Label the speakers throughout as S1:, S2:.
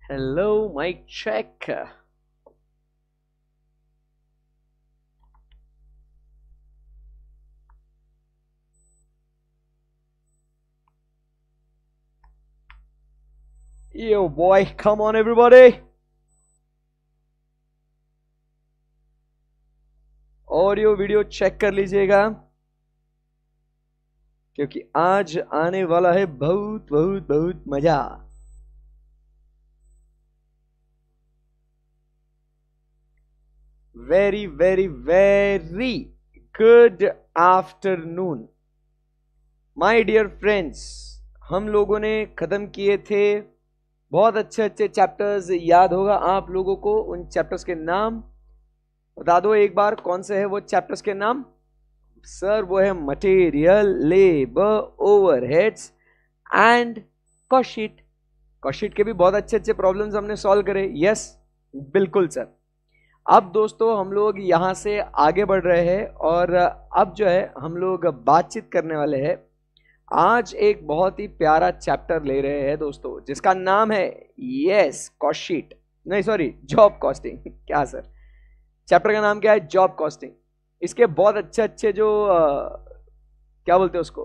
S1: Hello, mic check. Yo, boy, come on, everybody. Audio video check कर लीजिएगा क्योंकि आज आने वाला है बहुत बहुत बहुत मजा. Very very very good afternoon my dear friends. हम लोगों ने खत्म किए थे बहुत अच्छे अच्छे चैप्टर्स. याद होगा आप लोगों को उन चैप्टर्स के नाम बता दो एक बार. कौन से है वो चैप्टर्स के नाम सर? वो है material, labour, overheads and cost. Cost के भी बहुत अच्छे अच्छे प्रॉब्लम्स हमने सॉल्व करे. यस, बिल्कुल सर. अब दोस्तों हम लोग यहां से आगे बढ़ रहे हैं और अब जो है हम लोग बातचीत करने वाले हैं. आज एक बहुत ही प्यारा चैप्टर ले रहे हैं दोस्तों जिसका नाम है यस कॉस्ट शीट. नहीं सॉरी, जॉब कॉस्टिंग. क्या सर, चैप्टर का नाम क्या है? Job costing. इसके बहुत अच्छे अच्छे जो क्या बोलते हैं उसको,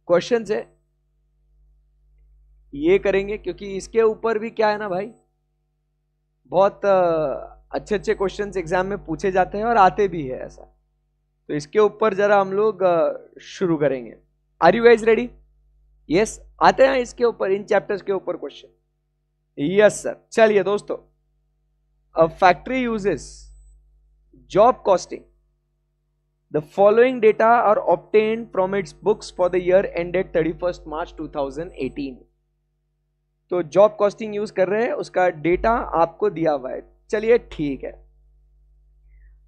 S1: क्वेश्चंस है ये करेंगे क्योंकि इसके ऊपर भी क्या है ना भाई, बहुत अच्छे अच्छे क्वेश्चंस एग्जाम में पूछे जाते हैं और आते भी है ऐसा. तो इसके ऊपर जरा हम लोग शुरू करेंगे. Are you guys ready? Yes, आते हैं इसके ऊपर, इन चैप्टर्स के ऊपर क्वेश्चन. Yes sir. चलिए दोस्तों, a factory uses job costing. The following data are obtained from its books for the year ended 31st March 2018. तो जॉब कॉस्टिंग यूज कर रहे हैं, उसका डेटा आपको दिया हुआ है. चलिए ठीक है.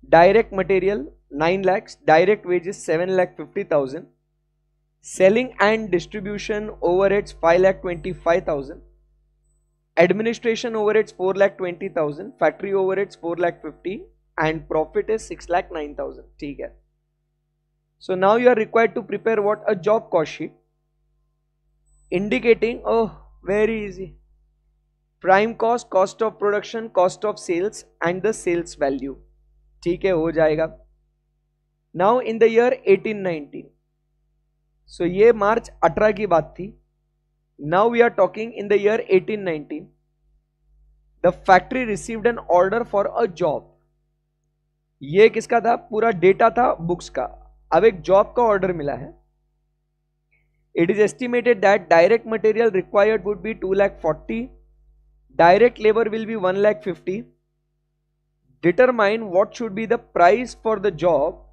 S1: Direct material 9 lakhs, direct wages 7,50,000, selling and distribution overheads 5,25,000, administration overheads 4,20,000, factory overheads 4,50,000 and profit is 6,09,000. ठीक है. So now you are required to prepare what? A job cost sheet indicating, oh very easy, prime cost, cost of production, cost of sales and the sales value. ठीक है, हो जाएगा. Now in the year 1819, so ये मार्च 18 की बात थी. Now we are talking in the year 1819. The factory received an order for a job. ये किसका था? पूरा डेटा था बुक्स का. अब एक जॉब का ऑर्डर मिला है. It is estimated that direct material required would be 2,40,000, direct labour will be 1,50,000. Determine what should be the price for the job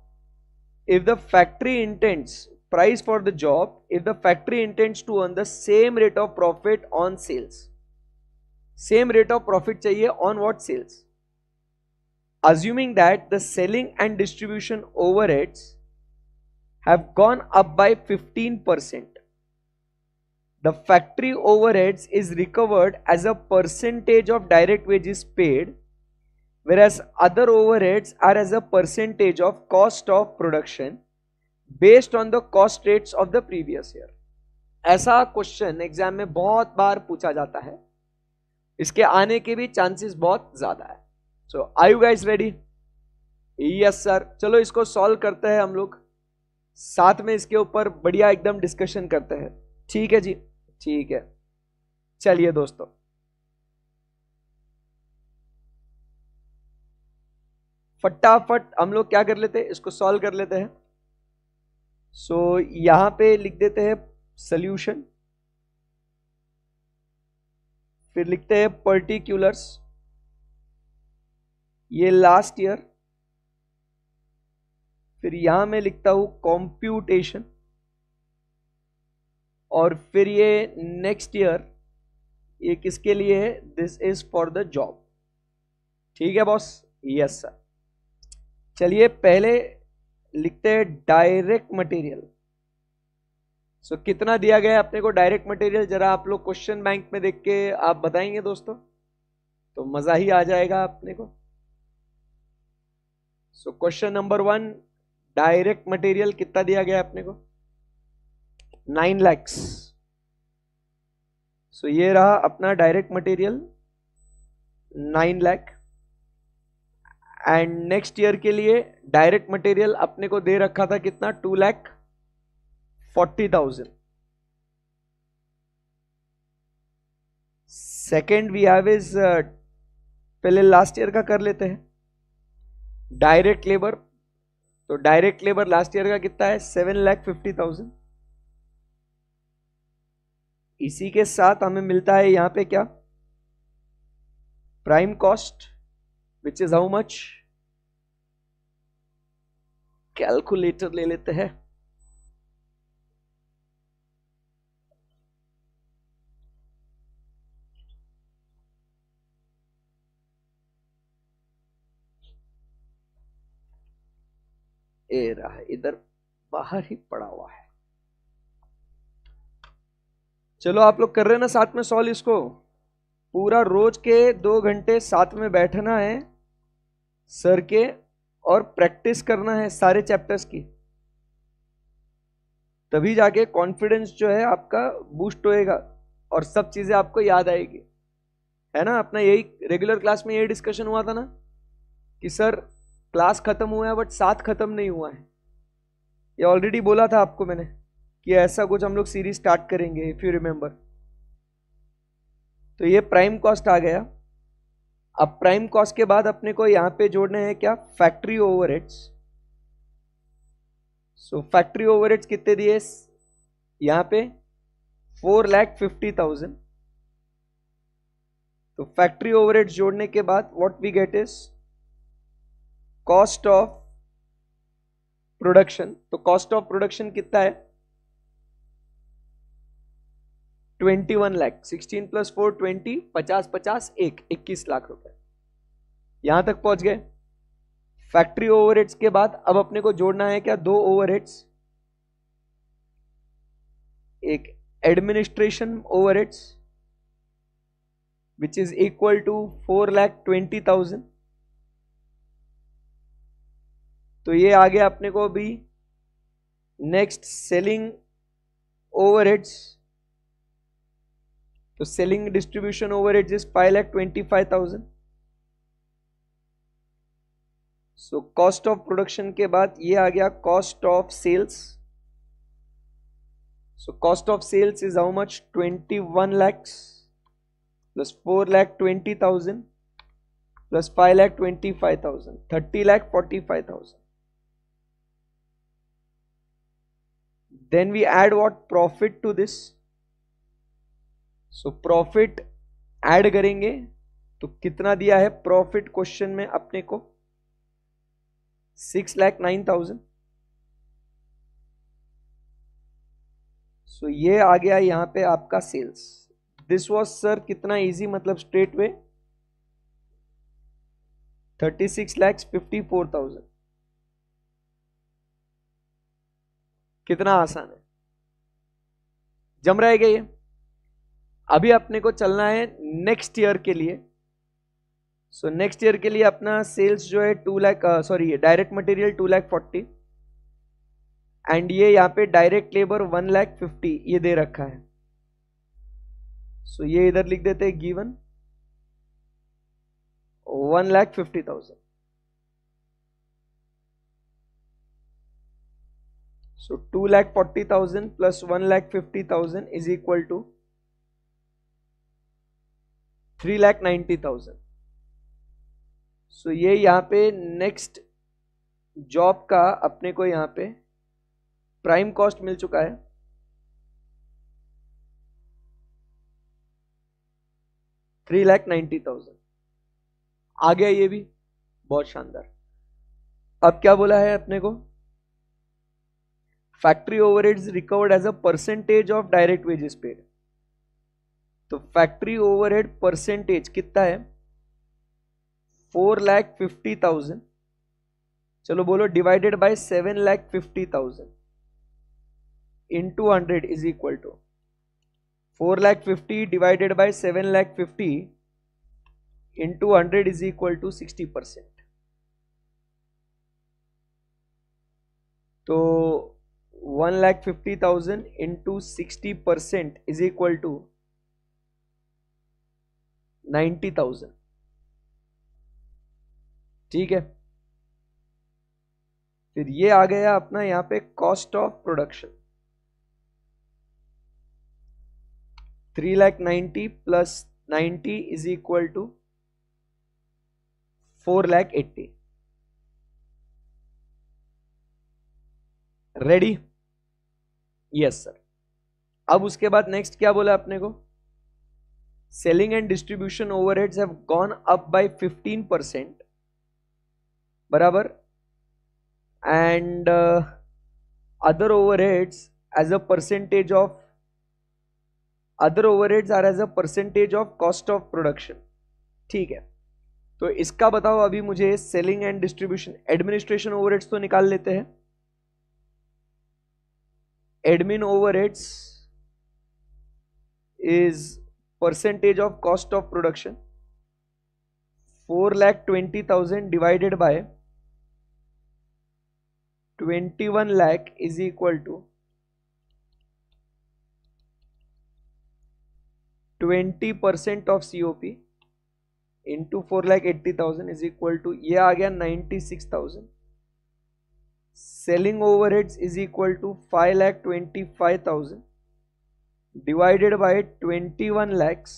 S1: if the factory intends, price for the job if the factory intends to earn the same rate of profit on sales. Same rate of profit चाहिए on what? Sales. Assuming that the selling and distribution overheads have gone up by 15%, the factory overheads is recovered as a percentage of direct wages paid, whereas other overheads are as a percentage of cost of production based on the cost rates of the previous year. ऐसा question exam में बहुत बार पूछा जाता है. इसके आने के भी चांसेस बहुत ज्यादा है. So, are you guys ready? Yes sir. चलो इसको सॉल्व करते हैं हम लोग साथ में, इसके ऊपर बढ़िया एकदम डिस्कशन करते हैं. ठीक है जी, ठीक है. चलिए दोस्तों, फटाफट हम लोग क्या कर लेते हैं, इसको सॉल्व कर लेते हैं. सो यहां पे लिख देते हैं सॉल्यूशन, फिर लिखते हैं पर्टिकुलर्स, ये लास्ट ईयर, फिर यहां मैं लिखता हूं कॉम्प्यूटेशन, और फिर ये नेक्स्ट ईयर, ये किसके लिए है? This is for the job. ठीक है बॉस? Yes sir. चलिए पहले लिखते हैं डायरेक्ट मटेरियल. सो कितना दिया गया है अपने को डायरेक्ट मटेरियल? जरा आप लोग क्वेश्चन बैंक में देख के आप बताएंगे दोस्तों तो मजा ही आ जाएगा अपने को. So question number 1, direct material कितना दिया गया अपने को? 9 lakhs. सो ये रहा अपना direct material 9 lakh. And next year के लिए डायरेक्ट मटेरियल अपने को दे रखा था कितना, 2,40,000। सेकेंड वी हैव इज, पहले लास्ट ईयर का कर लेते हैं, डायरेक्ट लेबर। तो डायरेक्ट लेबर लास्ट ईयर का कितना है, 7,50,000। इसी के साथ हमें मिलता है यहां पे क्या, prime cost, which is how much, calculator ले लेते हैं। ए रहा इधर बाहर ही पड़ा हुआ है। चलो आप लोग कर रहे हैं ना साथ में सॉल्व इसको, पूरा रोज के 2 घंटे साथ में बैठना है सर के और प्रैक्टिस करना है सारे चैप्टर्स की, तभी जाके कॉन्फिडेंस जो है आपका बूस्ट होएगा और सब चीजें आपको याद आएगी, है ना। अपना यही रेगुलर क्लास में यही डिस्कशन हुआ था ना कि सर क्लास खत्म हुआ है बट साथ खत्म नहीं हुआ है। ये ऑलरेडी बोला था आपको मैंने कि ऐसा कुछ हम लोग सीरीज स्टार्ट करेंगे, इफ यू रिमेंबर। तो ये प्राइम कॉस्ट आ गया। अब प्राइम कॉस्ट के बाद अपने को यहां पे जोड़ने हैं क्या, फैक्ट्री ओवरहेड्स। सो फैक्ट्री ओवरहेड्स कितने दिए यहां पे, 4,50,000। तो फैक्ट्री ओवरहेड्स जोड़ने के बाद what we get is cost of production. तो कॉस्ट ऑफ प्रोडक्शन कितना है, 21 लाख। 16 + 4 20, 50 50 1, 21 लाख रुपए। यहां तक पहुंच गए। फैक्ट्री ओवरहेड्स के बाद अब अपने को जोड़ना है क्या, 2 ओवरहेड्स, एक administration overheads which is equal to 4,20,000। तो ये आ गया अपने को भी। नेक्स्ट सेलिंग ओवरहेड्स, तो selling distribution overheads is 5,25,000। So cost of production के बाद ये आ गया cost of sales. So cost of sales is how much, 21 lakhs plus 4,20,000 plus 5,25,000, 30,45,000. Then we add what, profit to this. So profit add करेंगे तो कितना दिया है प्रॉफिट क्वेश्चन में अपने को, 6,09,000। सो ये आ गया यहां पे आपका सेल्स। दिस वॉज सर कितना इजी, मतलब स्ट्रेट वे 36,54,000। कितना आसान है, जम रहेगा ये। अभी अपने को चलना है नेक्स्ट ईयर के लिए। सो नेक्स्ट ईयर के लिए अपना सेल्स जो है 2 lakh, sorry direct material 2,40,000 and ये यहाँ पे डायरेक्ट लेबर 1,50,000 ये दे रखा है। सो ये इधर लिख देते हैं given 1,50,000। So 2,40,000 plus 1,50,000 is equal to 3,90,000। सो ये यहाँ पे नेक्स्ट जॉब का अपने को यहाँ पे प्राइम कॉस्ट मिल चुका है, 3,90,000 आ गया ये भी, बहुत शानदार। अब क्या बोला है अपने को, factory overheads recovered as a percentage of direct wages paid. तो फैक्ट्री ओवरहेड परसेंटेज कितना है, 4,50,000। चलो बोलो divided by 7,50,000 into 100 is equal to 4,50,000 divided by 7,50,000 into 100 is equal to 60%। तो 1,50,000 into 60% is equal to 90,000। ठीक है, फिर ये आ गया अपना यहां पे cost of production 3,90,000 plus 90 is equal to 4,80,000। Ready? Yes sir. अब उसके बाद नेक्स्ट क्या बोला अपने को? Selling and distribution overheads have gone up by 15%, बराबर, and other overheads as a percentage of other overheads are as a percentage of cost of production. ठीक है, तो इसका बताओ अभी मुझे। Selling and distribution, administration overheads तो निकाल लेते हैं। Admin overheads is percentage of cost of production 4,20,000 divided by 21 lakh is equal to 20% of COP into 4,80,000 is equal to, ये आ गया 96,000। Selling overheads is equal to 5,25,000 divided by 21 lakhs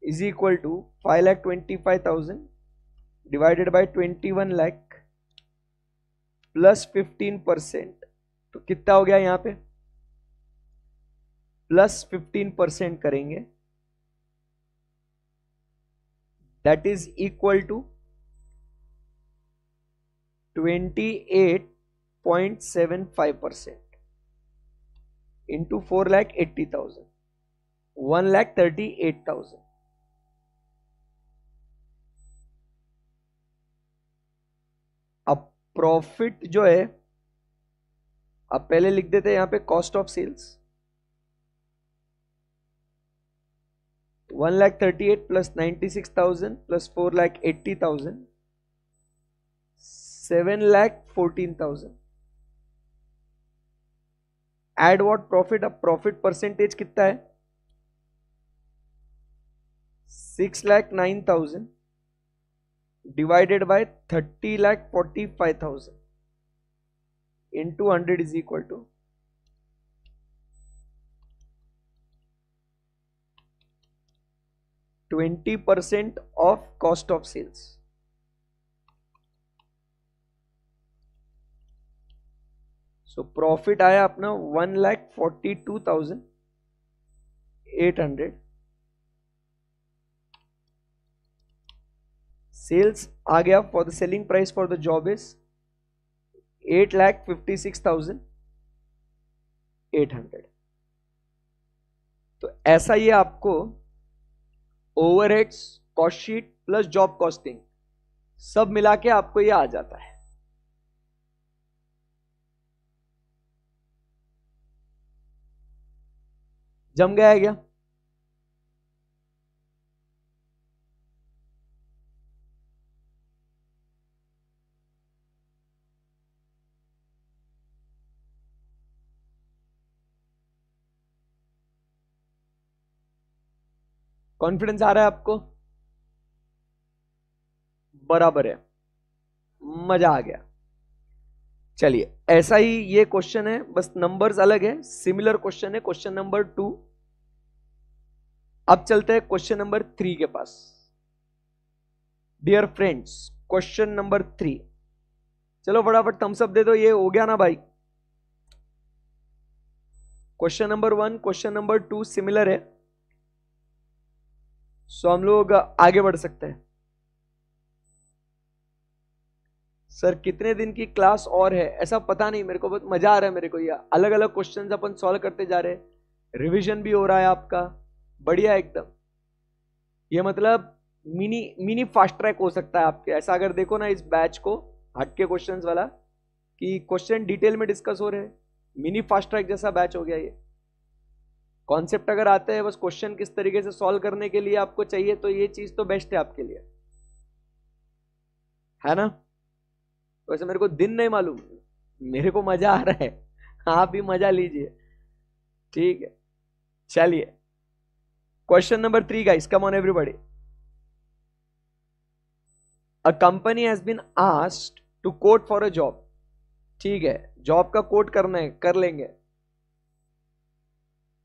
S1: is equal to 5,25,000 divided by 21 lakh plus 15%। तो कितना हो गया यहां पे? Plus 15% करेंगे, that is equal to 28.75% into 4,80,000, 1,38,000। अब प्रॉफिट जो है, अब पहले लिख देते हैं यहां पे cost of sales 1,38,000 plus 96,000 plus 4,80,000 7,14,000। Add what? Profit. अब प्रॉफिट परसेंटेज कितना है? 6,09,000 divided by 30,45,000 into 100 is equal to 20% of cost of sales। So profit आया अपना 1,42,800। सेल्स आ गया for the selling price for the job is 8,56,800। तो ऐसा ये आपको overheads, cost sheet plus job costing सब मिला के आपको ये आ जाता है। जम गया है क्या? कॉन्फिडेंस आ रहा है आपको? बराबर है, मजा आ गया। चलिए, ऐसा ही ये क्वेश्चन है, बस नंबर्स अलग है, सिमिलर क्वेश्चन है, क्वेश्चन नंबर 2। अब चलते हैं क्वेश्चन नंबर 3 के पास। डियर फ्रेंड्स, क्वेश्चन नंबर 3, चलो फटाफट थम्स अप दे दो, ये हो गया ना भाई? Question number 1, question number 2 similar है, सो हम लोग आगे बढ़ सकते हैं। सर कितने दिन की क्लास और है? ऐसा पता नहीं, मेरे को बहुत मजा आ रहा है मेरे को। ये अलग अलग क्वेश्चंस अपन सॉल्व करते जा रहे हैं, रिवीजन भी हो रहा है आपका, बढ़िया एकदम। ये मतलब मिनी मिनी फास्ट ट्रैक हो सकता है आपके, ऐसा अगर देखो ना इस बैच को, हटके क्वेश्चंस वाला, कि क्वेश्चन डिटेल में डिस्कस हो रहे हैं, मिनी फास्ट ट्रैक जैसा बैच हो गया ये। कॉन्सेप्ट अगर आते हैं, बस क्वेश्चन किस तरीके से सॉल्व करने के लिए आपको चाहिए, तो ये चीज तो बेस्ट है आपके लिए, है ना? वैसे मेरे को दिन नहीं मालूम, मेरे को मजा आ रहा है, आप भी मजा लीजिए। ठीक है, चलिए question number 3 guys, come on everybody. A company has been asked to quote for a job. ठीक है, जॉब का कोट करना है, कर लेंगे,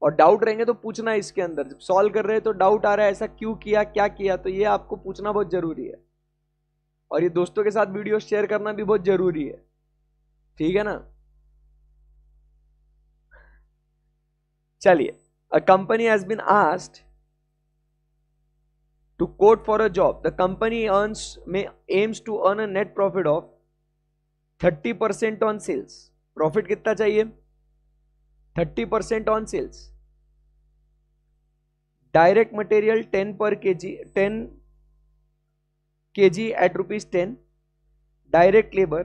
S1: और डाउट रहेंगे तो पूछना है। इसके अंदर जब सॉल्व कर रहे हैं तो डाउट आ रहा है ऐसा क्यों किया, क्या किया, तो ये आपको पूछना बहुत जरूरी है, और ये दोस्तों के साथ वीडियो शेयर करना भी बहुत जरूरी है, ठीक है ना। चलिए, a company has been asked to quote for a job. The company aims to earn a net profit of 30% on sales. Profit कितना चाहिए? 30% on sales. Direct material 10 per kg, 10 kg at ₹10. Direct labor.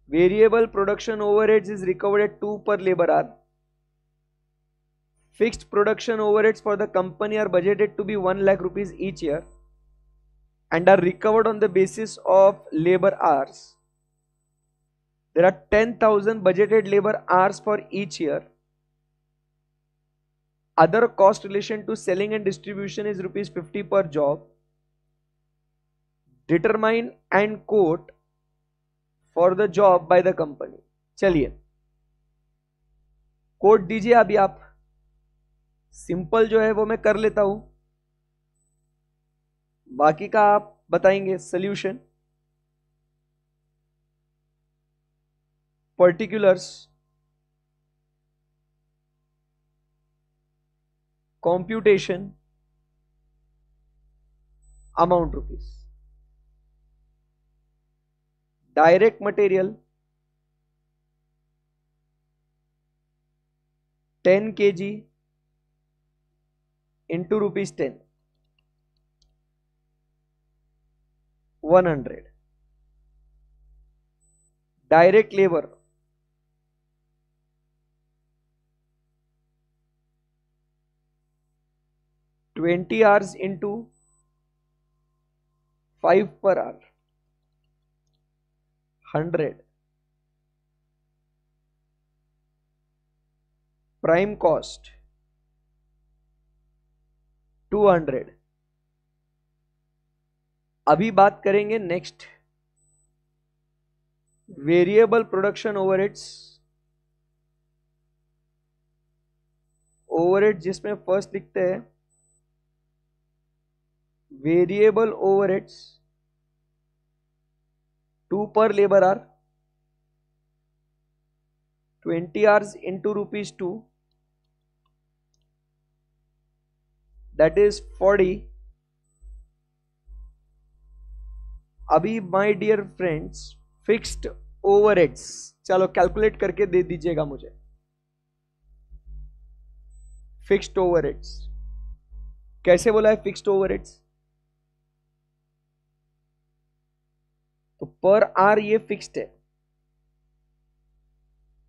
S1: Variable production overheads is recovered at 2 per labor hour. Fixed production overheads for the company are budgeted to be 1 lakh rupees each year and are recovered on the basis of labor hours. There are 10,000 budgeted labor hours for each year. Other cost relation to selling and distribution is ₹50 per job. Determine and quote for the job by the company. चलिए, coat दीजिए अभी आप। Simple जो है वो मैं कर लेता हूं, बाकी का आप बताएंगे solution. Particulars, computation, amount rupees, direct material 10 kg into ₹10, 100. Direct labor 20 hours into 5 per hour, 100. Prime cost 200. अभी बात करेंगे next, variable production overheads. Overhead जिसमें फर्स्ट लिखते हैं variable overheads 2 per labor hour, 20 hours into ₹2, that is 40. अभी my dear friends, fixed overheads चलो calculate करके दे दीजिएगा मुझे। फिक्स्ड ओवरहेड्स कैसे बोला है? फिक्स्ड ओवरहेड्स तो पर आवर ये फिक्स्ड है,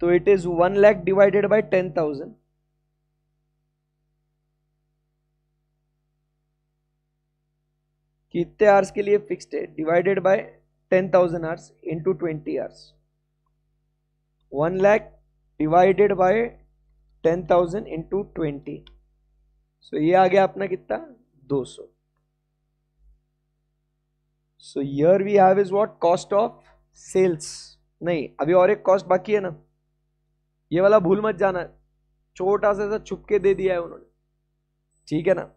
S1: तो it is 1 lakh divided by 10,000। कितने आवर्स के लिए फिक्स्ड है? Divided by 10,000 hours into 20 hours. 1 lakh divided by 10,000 into 20, so ये आ गया अपना कितना? 200। So here we have is what? Cost of sales. नहीं, अभी और एक कॉस्ट बाकी है ना, ये वाला भूल मत जाना, छोटा सा छुप के दे दिया है उन्होंने, ठीक है ना।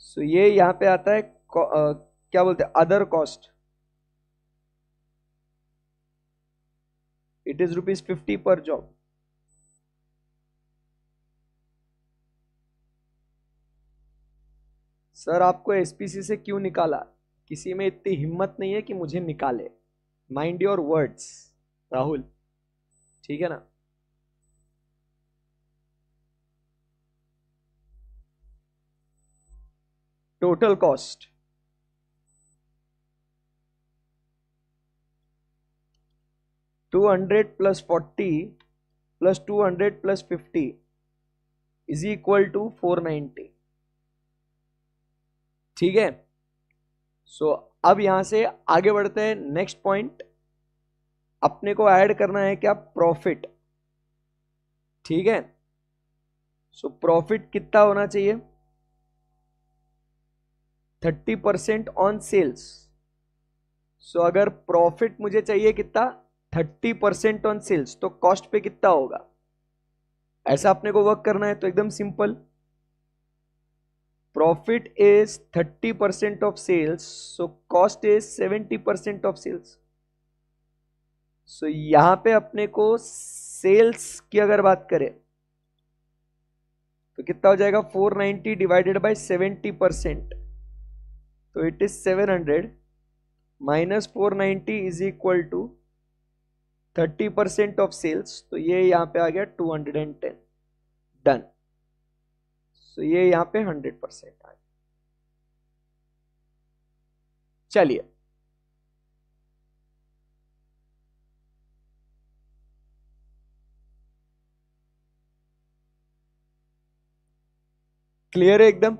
S1: सो ये यहां पे आता है क्या बोलते हैं? Other cost. इट इज ₹50 पर जॉब। सर आपको एसपीसी से क्यों निकाला? किसी में इतनी हिम्मत नहीं है कि मुझे निकाले। माइंड योर वर्ड्स राहुल, ठीक है ना। Total cost 200 plus 40 plus 200 plus 50 is equal to 490, ठीक है। सो अब यहां से आगे बढ़ते हैं। नेक्स्ट पॉइंट अपने को ऐड करना है क्या? प्रॉफिट, ठीक है। सो प्रॉफिट कितना होना चाहिए? 30% ऑन सेल्स। सो अगर प्रॉफिट मुझे चाहिए कितना? 30% ऑन सेल्स, तो कॉस्ट पे कितना होगा? ऐसा अपने को वर्क करना है तो एकदम simple, profit is 30% of sales, so cost is 70% of sales. So यहां पे अपने को सेल्स की अगर बात करें तो कितना हो जाएगा? 490 डिवाइडेड बाय 70%, तो it is 700 minus 490 is equal to 30% of sales, तो ये यहां पे आ गया 210। डन। सो ये यहां पे 100% आ गया। चलिए क्लियर है एकदम?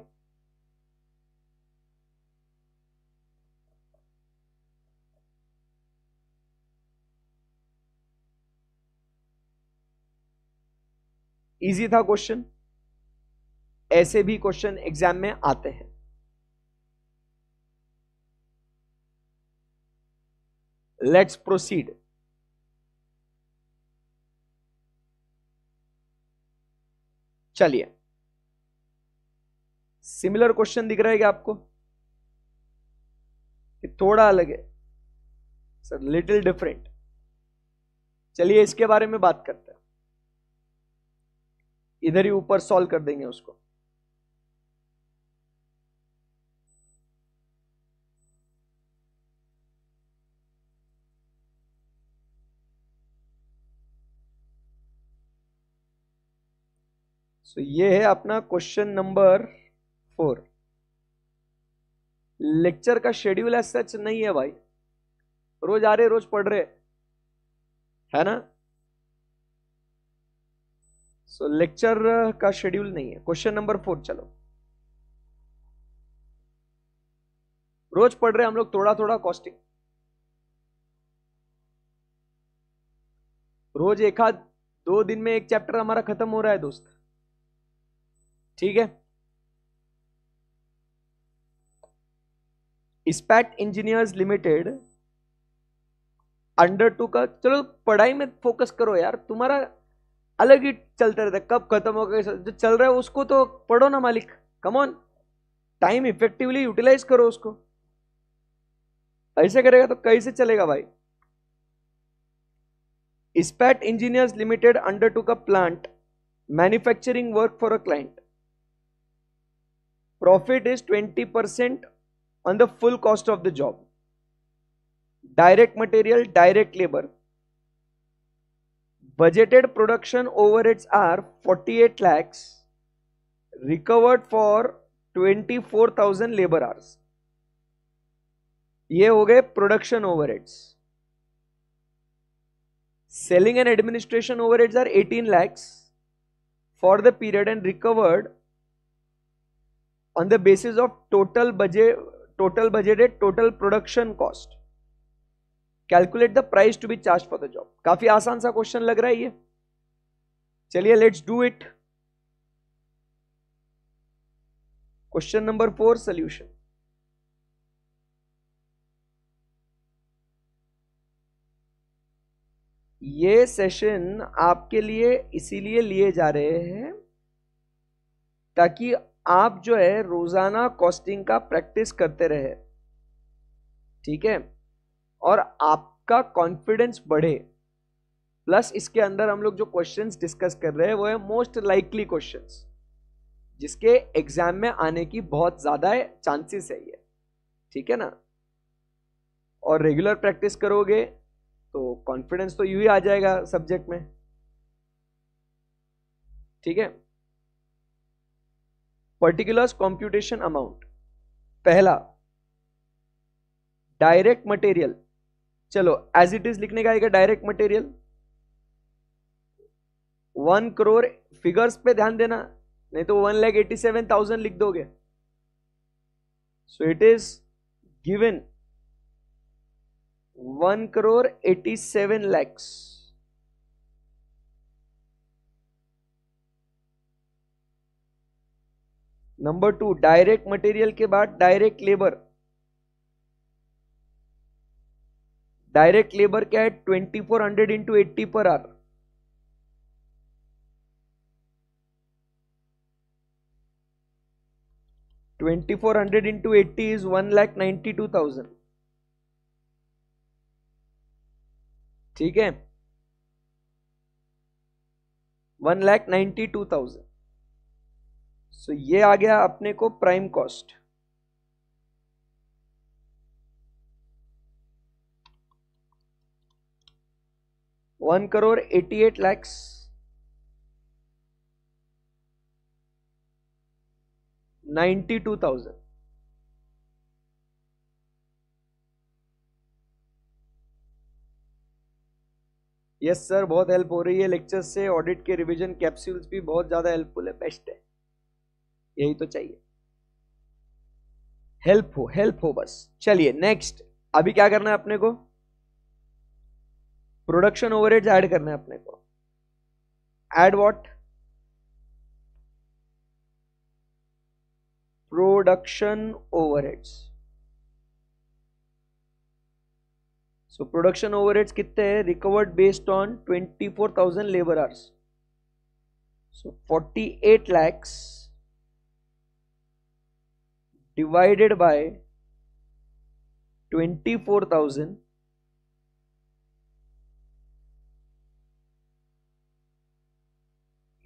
S1: इजी था क्वेश्चन, ऐसे भी क्वेश्चन एग्जाम में आते हैं। Let's proceed. चलिए, सिमिलर क्वेश्चन दिख रहा है क्या आपको? कि थोड़ा अलग है सर, लिटिल डिफरेंट। चलिए इसके बारे में बात करते हैं, इधर ही ऊपर सॉल्व कर देंगे उसको। ये है अपना क्वेश्चन नंबर 4। लेक्चर का शेड्यूल ऐसा सच नहीं है भाई, रोज आ रहे रोज पढ़ रहे, है ना? लेक्चर का शेड्यूल नहीं है। क्वेश्चन नंबर 4, चलो रोज पढ़ रहे हम लोग थोड़ा थोड़ा कॉस्टिंग, रोज एक आध 2 दिन में एक चैप्टर हमारा खत्म हो रहा है दोस्त, ठीक है? इस्पैट इंजीनियर्स लिमिटेड अंडर टू का, चलो पढ़ाई में फोकस करो यार, तुम्हारा अलग ही चलते रहता है, कब खत्म होगा जो चल रहा है उसको तो पढ़ो ना मालिक, come on, time effectively utilise करो उसको। ऐसे करेगा तो कैसे चलेगा भाई? Ispat engineers limited undertook a plant manufacturing work for a client, profit is 20% on the full cost of the job, direct material, direct labor, budgeted production overheads are 48 lakhs, recovered for 24,000 labor hours। ये हो गए production overheads. Selling and administration overheads are 18 lakhs for the period and recovered on the basis of total budgeted total production cost। Calculate the price to be charge for the job. काफी आसान सा question लग रहा है ये, चलिए let's do it. Question number 4 solution. ये session आपके लिए इसीलिए लिए जा रहे हैं ताकि आप जो है रोजाना कॉस्टिंग का प्रैक्टिस करते रहे, ठीक है? और आपका कॉन्फिडेंस बढ़े। प्लस इसके अंदर हम लोग जो क्वेश्चंस डिस्कस कर रहे हैं वो है मोस्ट लाइकली क्वेश्चंस, जिसके एग्जाम में आने की बहुत ज्यादा चांसेस है ये, ठीक है ना? और रेगुलर प्रैक्टिस करोगे तो कॉन्फिडेंस तो यूं ही आ जाएगा सब्जेक्ट में, ठीक है? Particulars computation amount. पहला डायरेक्ट मटेरियल, चलो एज इट इज लिखने का आएगा। डायरेक्ट मटेरियल 1 करोड़, फिगर्स पे ध्यान देना, नहीं तो 1,87,000 लिख दोगे। So it is given 1 crore 87 lakhs। Number 2, direct material के बाद डायरेक्ट लेबर। डायरेक्ट लेबर क्या है? 2400 into 80 per hour. Twenty four hundred into 80 is 1,92,000। ठीक है, 1,92,000। सो ये आ गया अपने को prime cost. One crore 88 lakh 92,000। Yes sir, बहुत हेल्प हो रही है लेक्चर्स से। ऑडिट के रिवीजन कैप्सूल्स भी बहुत ज्यादा हेल्पफुल है, बेस्ट है। यही तो चाहिए, हेल्प हो बस। चलिए नेक्स्ट, अभी क्या करना है अपने को? प्रोडक्शन ओवरहेड्स ऐड करना है अपने को। Add what? Production overheads. So production overheads कितने हैं? Recovered based on 24,000 labour hours. So 48 lakhs divided by 24,000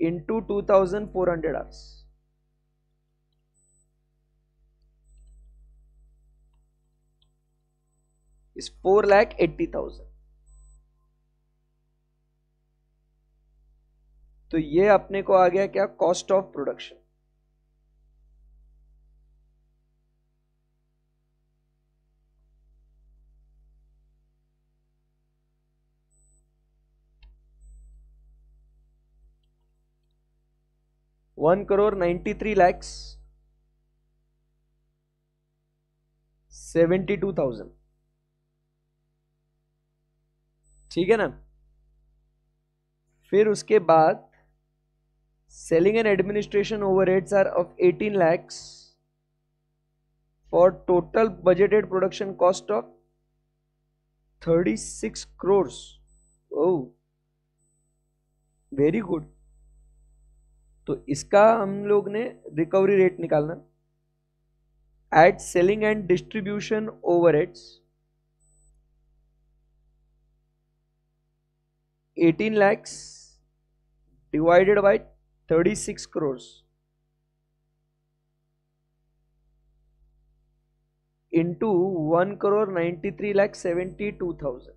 S1: into 2,400 hours is 4,80,000। तो ये अपने को आ गया क्या? Cost of production. One crore 93 lakhs 72,000। ठीक है ना? फिर उसके बाद selling and administration overheads are of 18 lakhs for total budgeted production cost of 36 crores। Oh, very good. तो इसका हम लोग ने रिकवरी रेट निकालना। At selling and distribution overheads 18 lakhs divided by 36 crores into 1 crore 93 lakh 72,000।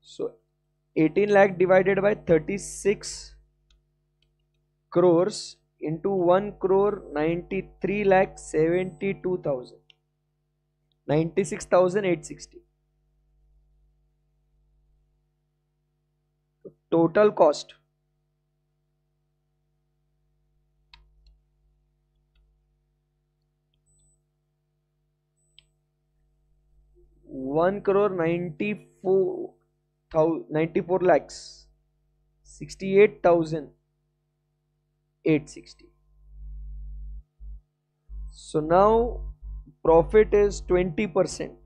S1: So 18 lakh divided by 36 crores into 1 crore 93 lakh 72,000, 96,860। Total cost one crore 94 lakhs 68,860। So now profit is 20%।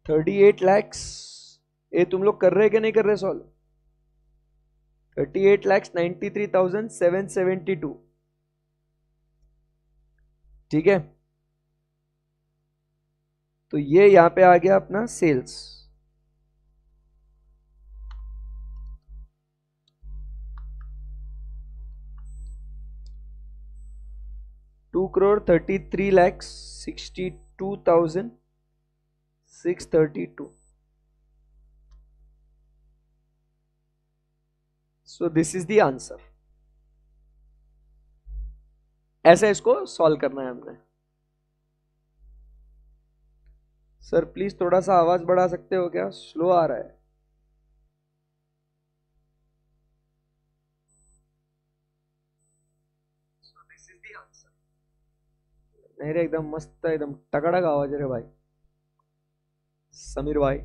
S1: $38 lakhs। ये तुम लोग कर रहे कि नहीं कर रहे सॉल्व? 38,93,772। ठीक है, तो ये यहां पे आ गया अपना sales. Two crore 33,62,632। So this is the answer. ऐसा इसको सॉल्व करना है हमने। सर प्लीज थोड़ा सा आवाज बढ़ा सकते हो क्या? स्लो आ रहा है। नहीं रे, एकदम मस्त, एकदम तगड़ा का आवाज है रे भाई, समीर भाई।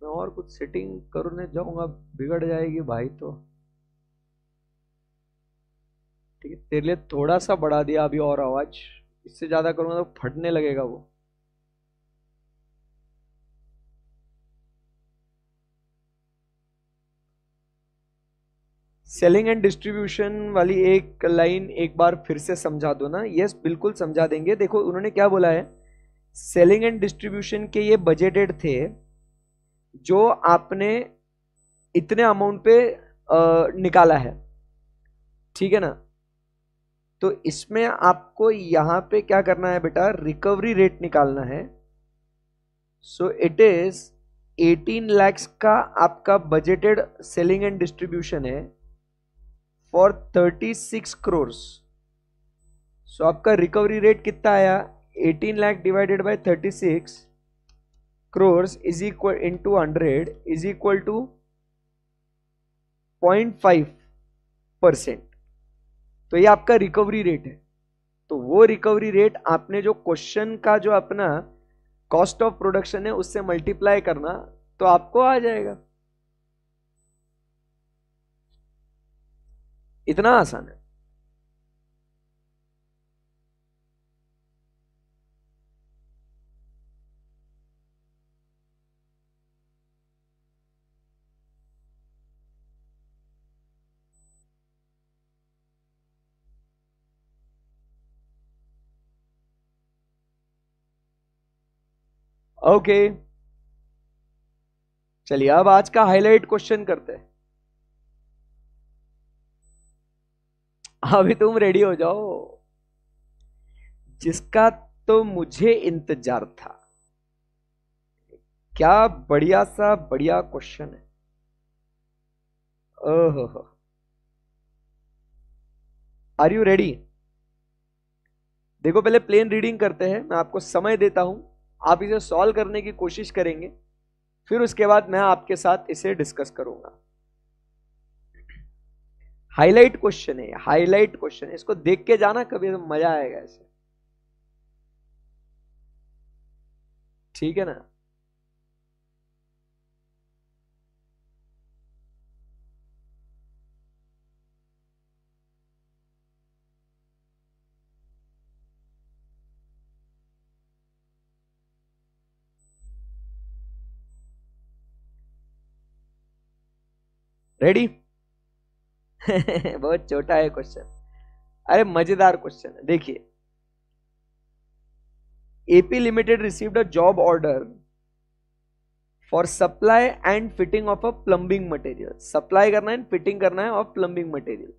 S1: मैं और कुछ सेटिंग करने जाऊंगा, बिगड़ जाएगी भाई तो। ठीक है, तेरे लिए थोड़ा सा बढ़ा दिया अभी और आवाज, इससे ज्यादा करूंगा तो फटने लगेगा वो। सेलिंग एंड डिस्ट्रीब्यूशन वाली एक लाइन एक बार फिर से समझा दो ना। यस, बिल्कुल समझा देंगे। देखो उन्होंने क्या बोला है, सेलिंग एंड डिस्ट्रीब्यूशन के ये बजटेड थे जो आपने इतने अमाउंट पे निकाला है, ठीक है ना। तो इसमें आपको यहां पे क्या करना है बेटा, रिकवरी रेट निकालना है। सो इट इज 18 lakhs का आपका बजटेड सेलिंग एंड डिस्ट्रीब्यूशन है फॉर 36 crores। सो आपका रिकवरी रेट कितना आया, 18 lakh divided by 36 crores is equal into 100 is equal to 0.5%। तो ये आपका रिकवरी रेट है। तो वो रिकवरी रेट आपने जो क्वेश्चन का जो अपना कॉस्ट ऑफ प्रोडक्शन है उससे मल्टीप्लाई करना, तो आपको आ जाएगा। इतना आसान है। ओके, चलिए अब आज का हाईलाइट क्वेश्चन करते हैं। अभी तुम रेडी हो जाओ, जिसका तो मुझे इंतजार था। क्या बढ़िया सा बढ़िया क्वेश्चन है। ओहो, आर यू रेडी? देखो पहले प्लेन रीडिंग करते हैं, मैं आपको समय देता हूं, आप इसे सॉल्व करने की कोशिश करेंगे, फिर उसके बाद मैं आपके साथ इसे डिस्कस करूंगा। हाईलाइट क्वेश्चन है, हाईलाइट क्वेश्चन है, इसको देख के जाना कभी तो मजा आएगा ऐसे, ठीक है ना। रेडी? बहुत छोटा है क्वेश्चन, अरे मजेदार क्वेश्चन है। देखिए, AP limited received a job order for supply and fitting of a plumbing material. Supply करना है, फिटिंग करना है ऑफ प्लम्बिंग मटेरियल,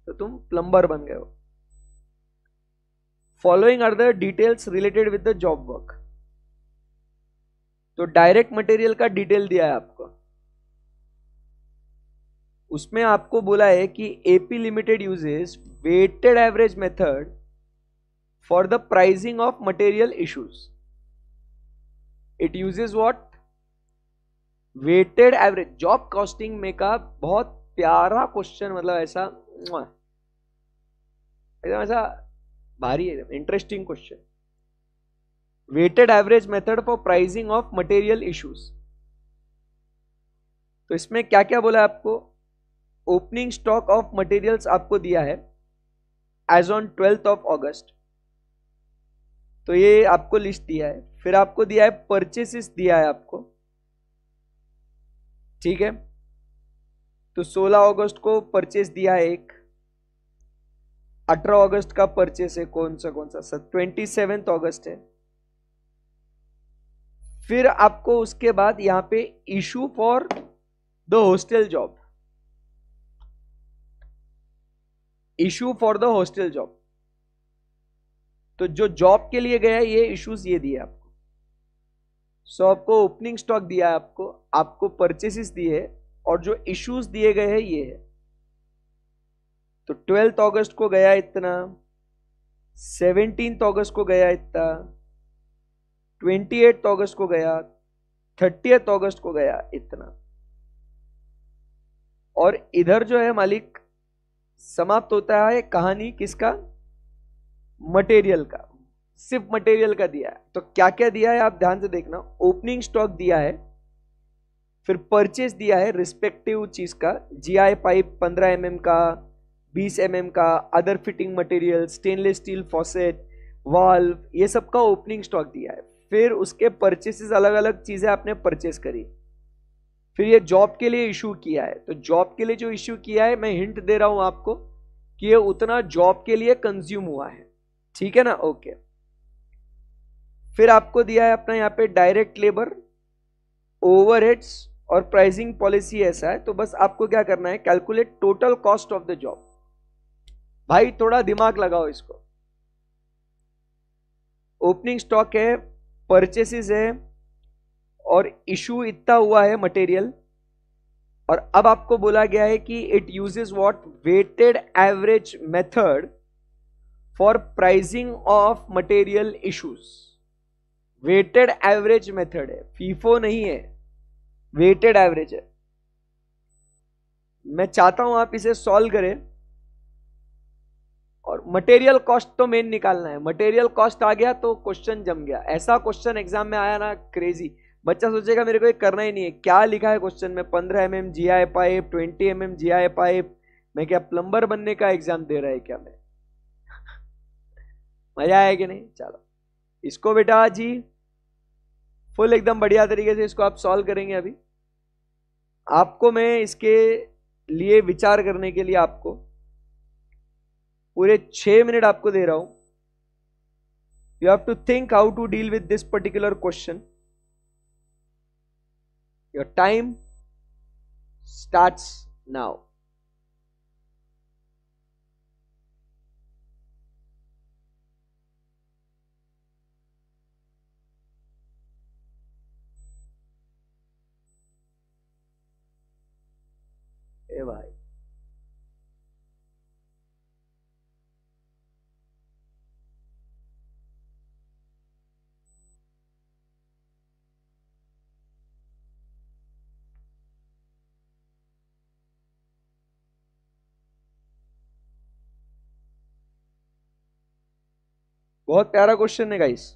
S1: तो तुम प्लम्बर बन गए हो। Following are the details related with the job work. तो डायरेक्ट मटेरियल का डिटेल दिया है आपको, उसमें आपको बोला है कि AP limited uses weighted average method for the pricing of material issues. It uses what, weighted average. Job costing में का बहुत प्यारा क्वेश्चन, मतलब ऐसा एकदम ऐसा भारी है, interesting question. Weighted average method for pricing of material issues. तो इसमें क्या क्या बोला आपको, ओपनिंग स्टॉक ऑफ मटेरियल्स आपको दिया है as on 12th of August, तो ये आपको लिस्ट दिया है। फिर आपको दिया है परचेसेस दिया है आपको, ठीक है। तो 16 अगस्त को परचेस दिया है एक, 18 अगस्त का परचेस है, कौन सा 27 अगस्त है। फिर आपको उसके बाद यहां पे issue for the hostel job, issue for the hostel job. तो जो जॉब के लिए गया है ये इश्यूज ये दिए आपको। सो आपको ओपनिंग स्टॉक दिया है, आपको परचेसेस दिए, और जो इश्यूज दिए गए हैं ये है। तो 12th अगस्त को गया इतना, 17th अगस्त को गया इतना, 28th अगस्त को गया, 30 अगस्त को गया इतना। और इधर जो है मालिक समाप्त होता है कहानी किसका, मटेरियल का, सिर्फ मटेरियल का दिया है। तो क्या क्या दिया है आप ध्यान से देखना, ओपनिंग स्टॉक दिया है, फिर परचेस दिया है रिस्पेक्टिव चीज का, जीआई पाइप 15 mm का, 20 mm का, other fitting material, stainless steel faucet, valve, ये सब का ओपनिंग स्टॉक दिया है। फिर उसके परचेसेस अलग अलग चीजें आपने परचेस करी। फिर ये जॉब के लिए इशू किया है, तो जॉब के लिए जो इशू किया है मैं हिंट दे रहा हूं आपको कि ये उतना जॉब के लिए कंज्यूम हुआ है, ठीक है ना, ओके। फिर आपको दिया है अपना यहाँ पे डायरेक्ट लेबर, ओवरहेड्स और प्राइसिंग पॉलिसी ऐसा है। तो बस आपको क्या करना है, calculate total cost of the job. भाई थोड़ा दिमाग लगाओ इसको। ओपनिंग स्टॉक है, परचेसेस है, और इशू इतना हुआ है मटेरियल, और अब आपको बोला गया है कि it uses what, weighted average method for pricing of material issues. Weighted average method है, फीफो नहीं है, वेटेड एवरेज है। मैं चाहता हूं आप इसे सॉल्व करें, और मटेरियल कॉस्ट तो मेन निकालना है। मटेरियल कॉस्ट आ गया तो क्वेश्चन जम गया। ऐसा क्वेश्चन एग्जाम में आया ना, क्रेजी, बच्चा सोचेगा मेरे को ये करना ही नहीं है। क्या लिखा है क्वेश्चन में, 15 mm GI pipe, 20 mm GI pipe. मैं क्या प्लम्बर बनने का एग्जाम दे रहा है क्या मैं? मजा आया कि नहीं? चलो इसको बेटा जी फुल एकदम बढ़िया तरीके से इसको आप सॉल्व करेंगे। अभी आपको मैं इसके लिए विचार करने के लिए आपको पूरे 6 मिनट आपको दे रहा हूं। You have to think how to deal with this particular question. Your time starts now. ए भाई बहुत प्यारा क्वेश्चन है गाइस।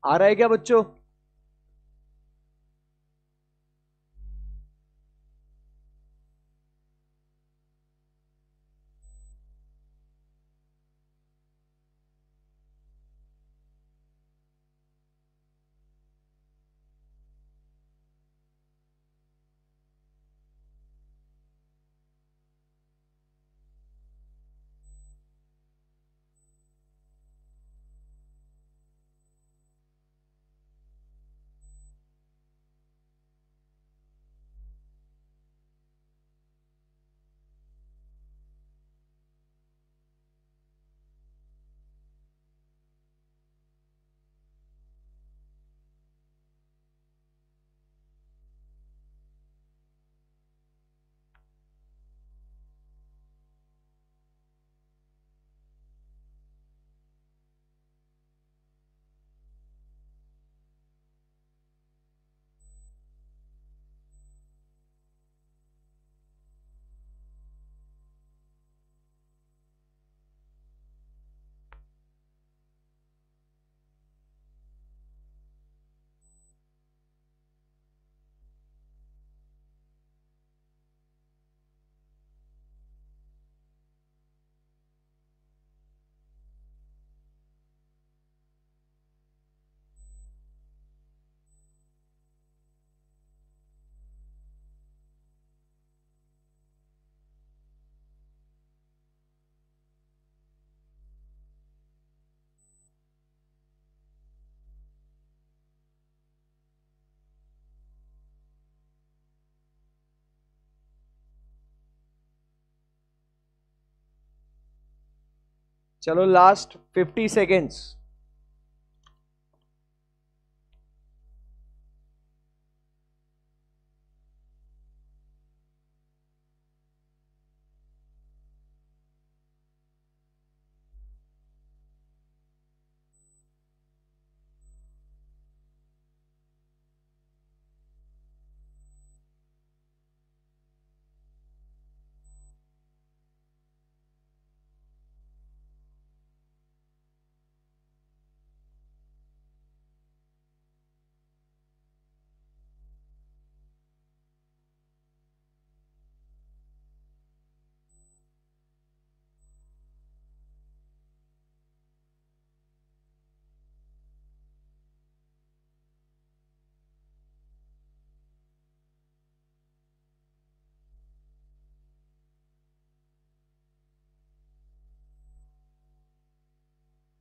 S1: आ रहा है क्या बच्चों? चलो लास्ट 50 सेकेंड्स।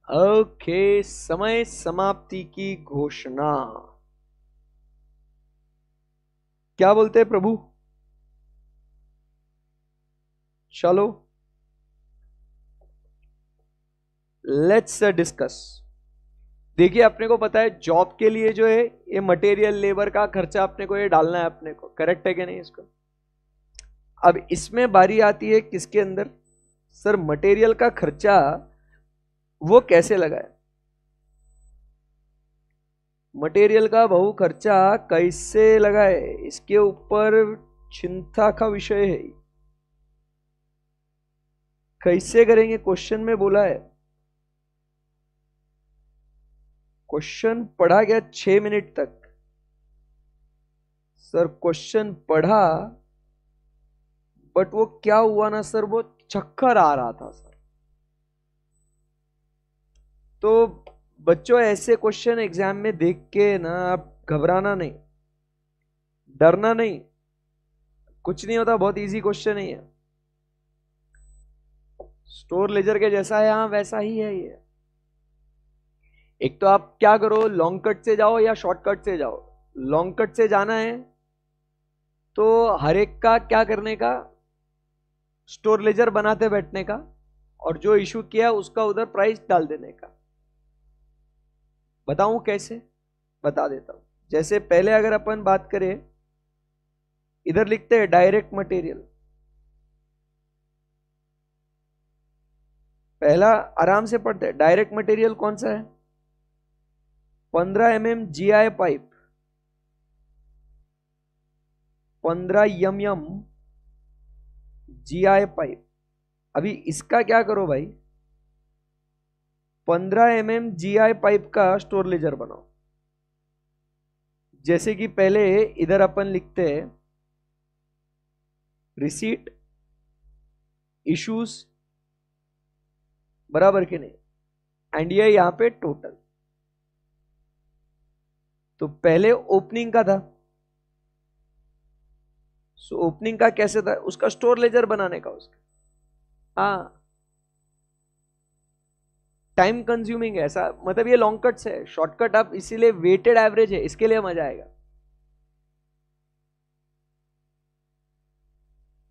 S1: ओके, समय समाप्ति की घोषणा। क्या बोलते हैं प्रभु? चलो लेट्स डिस्कस। देखिए, अपने को पता है जॉब के लिए जो है ये मटेरियल लेबर का खर्चा अपने को ये डालना है अपने को, करेक्ट है कि नहीं इसको? अब इसमें बारी आती है किसके अंदर? सर, मटेरियल का खर्चा वो कैसे लगाए? मटेरियल का बहु खर्चा कैसे लगाए, इसके ऊपर चिंता का विषय है। कैसे करेंगे? क्वेश्चन में बोला है। क्वेश्चन पढ़ा गया 6 मिनट तक। सर क्वेश्चन पढ़ा, बट वो क्या हुआ ना सर, वो चक्कर आ रहा था सर। तो बच्चों, ऐसे क्वेश्चन एग्जाम में देख के ना आप घबराना नहीं, डरना नहीं, कुछ नहीं होता, बहुत इजी क्वेश्चन ही है। स्टोर लेजर के जैसा है, हाँ वैसा ही है ये। एक तो आप क्या करो, लॉन्ग कट से जाओ या शॉर्टकट से जाओ। लॉन्ग कट से जाना है तो हर एक का क्या करने का, स्टोर लेजर बनाते बैठने का, और जो इशू किया उसका उधर प्राइस डाल देने का। बताऊं कैसे? बता देता हूं। जैसे पहले अगर अपन बात करें, इधर लिखते हैं डायरेक्ट मटेरियल। पहला आराम से पढ़ते हैं। डायरेक्ट मटेरियल कौन सा है? 15 mm GI pipe, 15 mm GI pipe. अभी इसका क्या करो भाई, 15 mm GI पाइप का स्टोर लेजर बनाओ। जैसे कि पहले इधर अपन लिखते हैं रिसीट इश्यूज, बराबर कि नहीं, एंड ये यहां पे टोटल। तो पहले ओपनिंग का था, सो ओपनिंग का कैसे था, उसका स्टोर लेजर बनाने का उसका, हाँ टाइम कंज्यूमिंग है ऐसा, मतलब ये लॉन्ग कट्स है, शॉर्टकट आप इसीलिए वेटेड एवरेज है, इसके लिए मजा आएगा।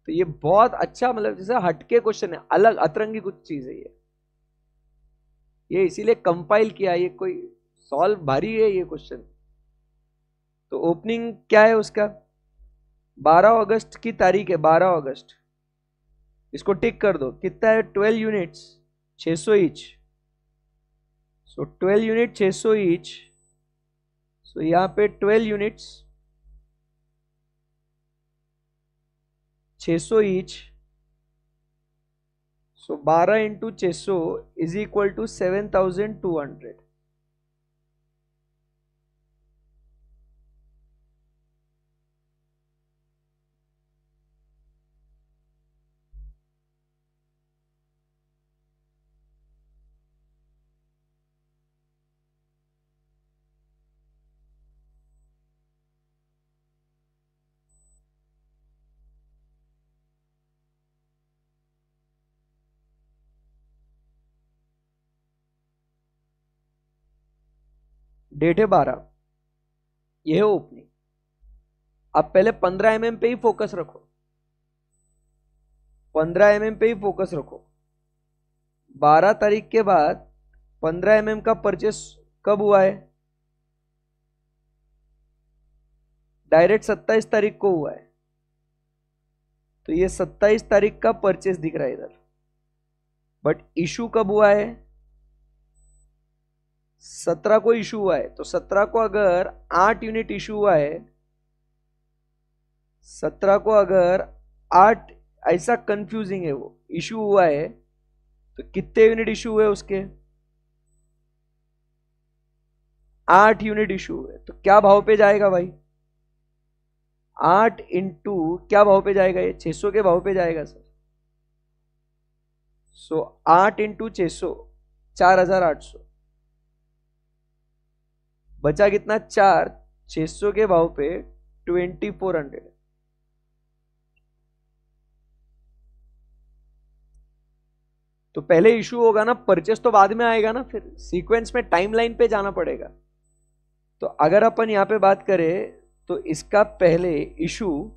S1: तो ये बहुत अच्छा, मतलब जैसे हटके क्वेश्चन है, अलग अतरंगी कुछ चीज है ये इसीलिए कंपाइल किया, ये कोई सॉल्व भारी है ये क्वेश्चन। तो ओपनिंग क्या है उसका, 12 अगस्त की तारीख है, 12 अगस्त, इसको टिक कर दो, कितना है 12 units 600 each, so 12 unit 600 each, so यहां पे 12 units 600 each, so 12 into 600 is equal to 7200। Date है 12, ये है ओपनिंग। अब पहले 15 पे ही फोकस रखो, 15 पे ही फोकस रखो। 12 तारीख के बाद 15 का परचेस कब हुआ है, डायरेक्ट 27 तारीख को हुआ है, तो ये 27 तारीख का परचेस दिख रहा है इधर। बट इशू कब हुआ है, 17 को इशू हुआ है, तो 17 को अगर 8 यूनिट इशू हुआ है, 17 को अगर 8, ऐसा कंफ्यूजिंग है वो, इशू हुआ है तो कितने यूनिट इशू हुए उसके, 8 यूनिट इशू हुए, तो क्या भाव पे जाएगा भाई, 8 इंटू क्या भाव पे जाएगा, ये 600 के भाव पे जाएगा सर। सो 8 इंटू 600 4800, बचा कितना 4, 600 के भाव पे 2400। तो पहले इशू होगा ना, परचेस तो बाद में आएगा ना, फिर सीक्वेंस में टाइमलाइन पे जाना पड़ेगा। तो अगर अपन यहां पे बात करें तो इसका पहले इशू,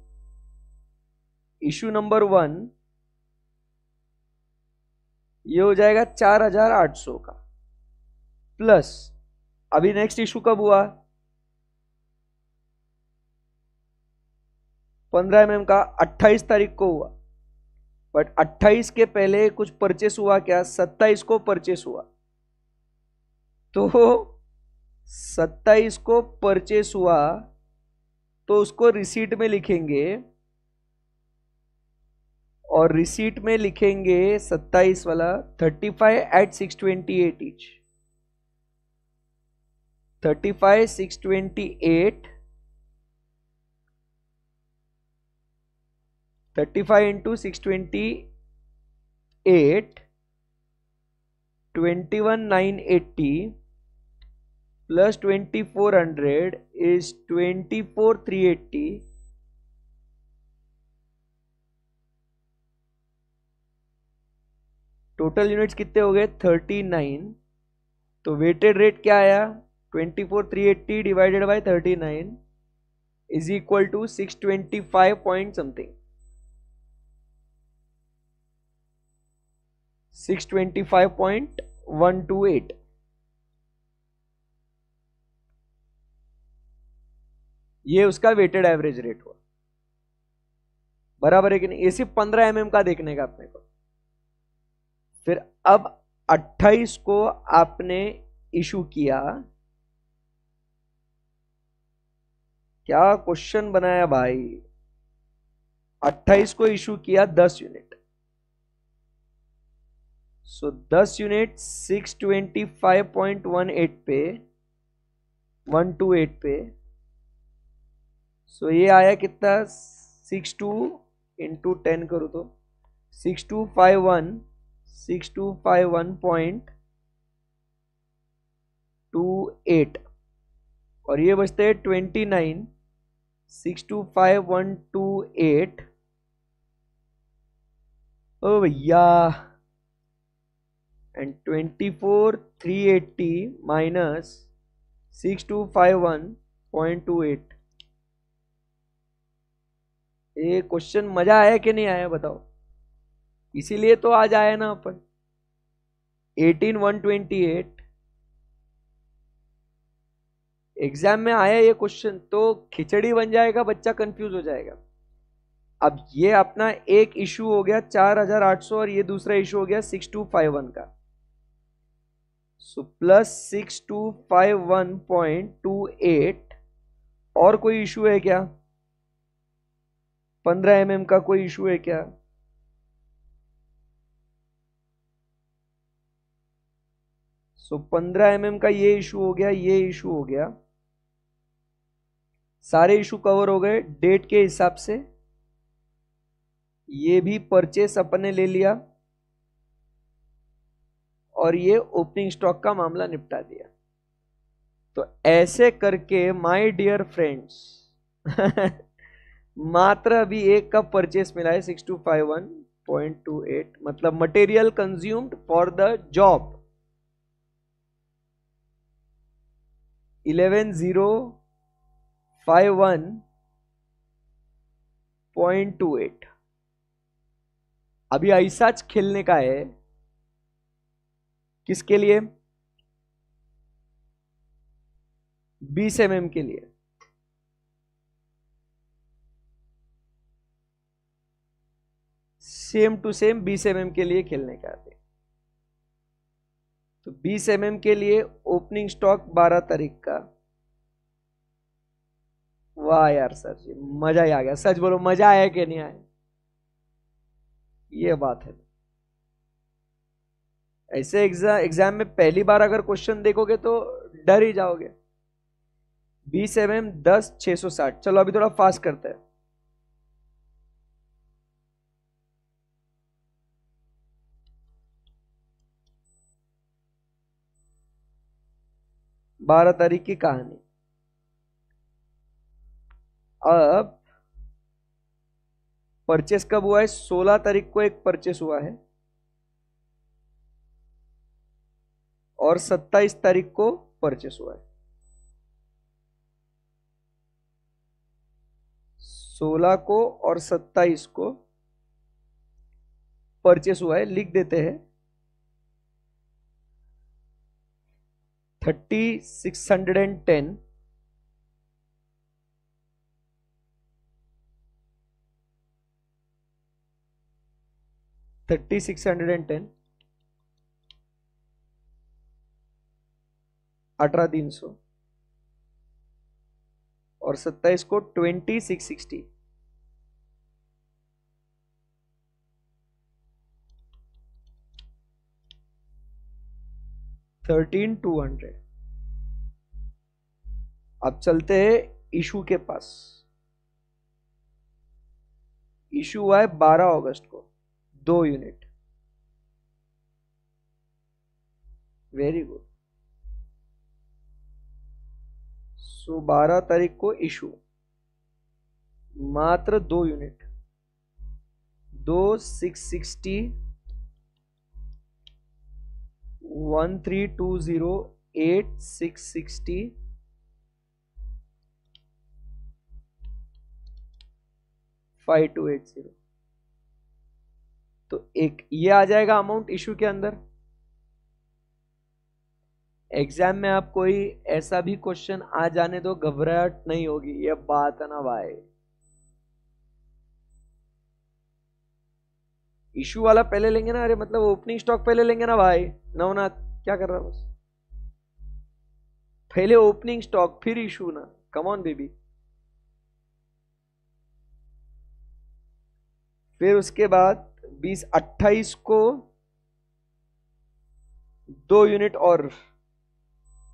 S1: इशू नंबर 1 ये हो जाएगा 4800 का, प्लस अभी नेक्स्ट इशू कब हुआ, 15 का 28 तारीख को हुआ, बट 28 के पहले कुछ परचेस हुआ क्या, 27 को परचेस हुआ, तो 27 को परचेस हुआ तो उसको रिसीट में लिखेंगे, और रिसीट में लिखेंगे 27 वाला 35 at 628 each, 35 628, 35 into 628 21980 plus 2400 is 24380, total units कितने हो गए 39। तो वेटेड रेट क्या आया, 24380 divided by 39 is equal to 625 point something, 625.128। ये उसका वेटेड एवरेज रेट हुआ, बराबर है कि नहीं। ये सिर्फ 15 का देखने का अपने को। फिर अब 28 को आपने इशू किया, क्या क्वेश्चन बनाया भाई, 28 को इशू किया 10 यूनिट, सो 10 यूनिट 625.18 पे 128 पे सो ये आया कितना, 62 × 10 करो तो 6251 और ये बचते हैं 29, 625128। ओ भैया, एंड 24,380 माइनस 6251.28। ये क्वेश्चन मजा आया कि नहीं आया बताओ? इसीलिए तो आज आया ना अपन। 18,128 एग्जाम में आया ये क्वेश्चन, तो खिचड़ी बन जाएगा, बच्चा कंफ्यूज हो जाएगा। अब ये अपना एक इशू हो गया 4,800 और ये दूसरा इशू हो गया 6251 का। So plus 6251.28। और कोई इशू है क्या? 15 mm का कोई इशू है क्या? सो 15 mm का ये इशू हो गया, ये इशू हो गया, सारे इशू कवर हो गए डेट के हिसाब से। ये भी परचेस अपने ले लिया और ये ओपनिंग स्टॉक का मामला निपटा दिया। तो ऐसे करके माय डियर फ्रेंड्स मात्र अभी एक का परचेस मिला है 6251.28, मतलब material consumed for the job 11,051.28। अभी ऐसा खेलने का है, किसके लिए? 20 mm के लिए। सेम टू सेम 20 mm के लिए खेलने का है। तो 20 mm के लिए ओपनिंग स्टॉक 12 तारीख का। वाह यार सर जी, मजा ही आ गया। सच बोलो, मजा आया कि नहीं आया? ये बात है। ऐसे एग्जाम में पहली बार अगर क्वेश्चन देखोगे तो डर ही जाओगे। 20 mm 10,660। चलो अभी थोड़ा फास्ट करते हैं। बारह तारीख की कहानी। अब परचेस कब हुआ है? 16 तारीख को एक परचेस हुआ है और 27 तारीख को परचेस हुआ है। 16 को और 27 को परचेस हुआ है, लिख देते हैं 3610 3610 18,300 और 27 को 2660। 13,200। अब चलते हैं इशू के पास। इशू हुआ है 12 अगस्त को 2 यूनिट। Very good. सो 12 तारीख को इशू, मात्र 2 यूनिट, 2,660 13,208,660 5280। तो एक ये आ जाएगा अमाउंट इशू के अंदर। एग्जाम में आप कोई ऐसा भी क्वेश्चन आ जाने दो, घबराहट नहीं होगी, ये बात है ना भाई। इशू वाला पहले लेंगे ना, अरे मतलब ओपनिंग स्टॉक पहले लेंगे ना भाई। नवनाथ क्या कर रहा है? बस पहले ओपनिंग स्टॉक फिर इशू ना, कम ऑन बेबी। फिर उसके बाद 20-28 को 2 यूनिट और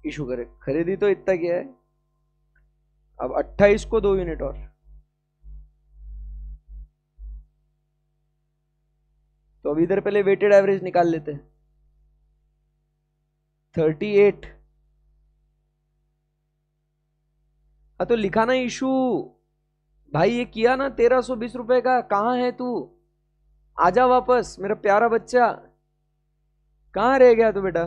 S1: इशू करे। खरीदी तो इतना किया है, अब 28 को 2 यूनिट और। तो अभी इधर पहले वेटेड एवरेज निकाल लेते हैं। 38। हाँ तो लिखा ना इशू भाई, ये किया ना 1320 रुपए का, कहाँ है तू? आजा वापस मेरा प्यारा बच्चा, कहाँ रह गया तू बेटा?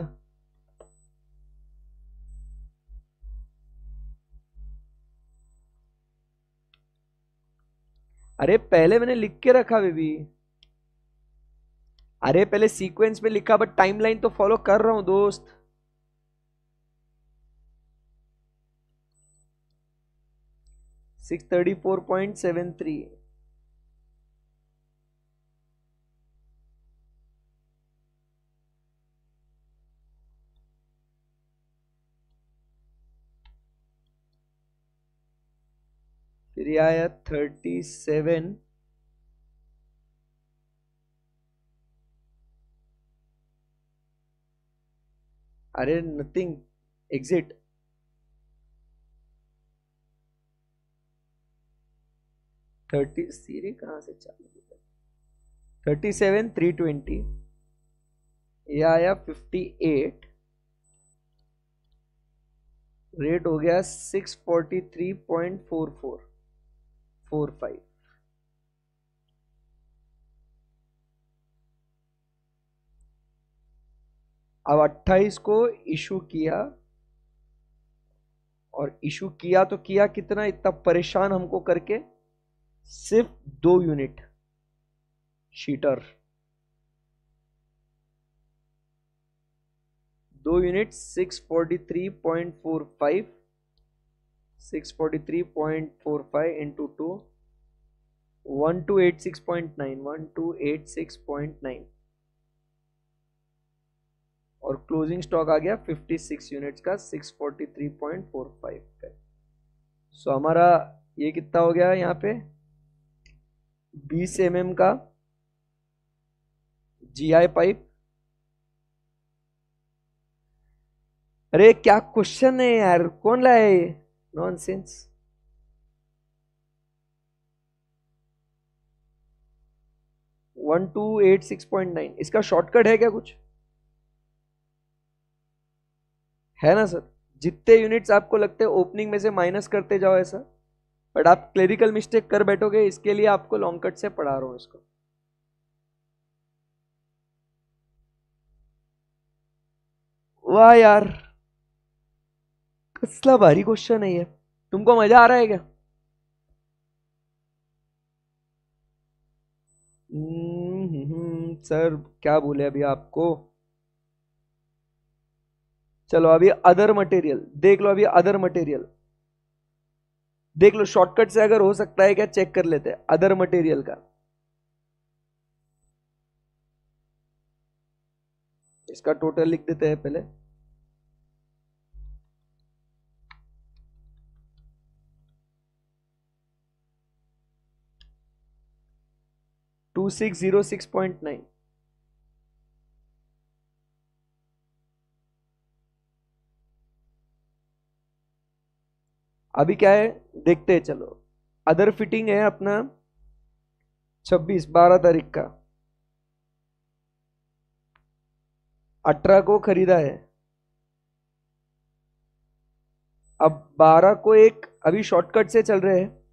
S1: अरे पहले मैंने लिख के रखा बेबी, अरे पहले सीक्वेंस में लिखा, बट टाइमलाइन तो फॉलो कर रहा हूं दोस्त। $634.73। फिर ये आया 37। अरे नथिंग, एग्जिट। 30 सीरी कहां से चालू? 37,320। ये आया 58, रेट हो गया 643.4445। अब 28 को इशू किया, और इशू किया तो किया कितना, इतना परेशान हमको करके, सिर्फ 2 यूनिट। शीटर 2 यूनिट 643.45, 643.45 इंटू 2, 1286.9, 1286.9, और क्लोजिंग स्टॉक आ गया 56 यूनिट्स का 643.45 पे। सो हमारा ये कितना हो गया यहाँ पे, 20 mm का जीआई पाइप। अरे क्या क्वेश्चन है यार, कौन लाया ये नॉनसेंस? वन 1286.9, इसका शॉर्टकट है क्या कुछ? है ना सर? जितने यूनिट्स आपको लगते हैं ओपनिंग में से माइनस करते जाओ ऐसा, बट आप क्लेरिकल मिस्टेक कर बैठोगे, इसके लिए आपको लॉन्ग कट से पढ़ा रहा हूं इसको। वाह यार, कसला भारी क्वेश्चन है ये। तुमको मजा आ रहा है क्या? सर क्या बोले अभी आपको। चलो अभी अदर मटेरियल देख लो, अभी अदर मटेरियल देख लो, शॉर्टकट से अगर हो सकता है क्या चेक कर लेते हैं अदर मटेरियल का। इसका टोटल लिख देते हैं पहले। $2606.9। अभी क्या है देखते हैं, चलो। अदर फिटिंग है अपना 12 तारीख का, 18 को खरीदा है। अब 12 को एक अभी शॉर्टकट से चल रहे हैं।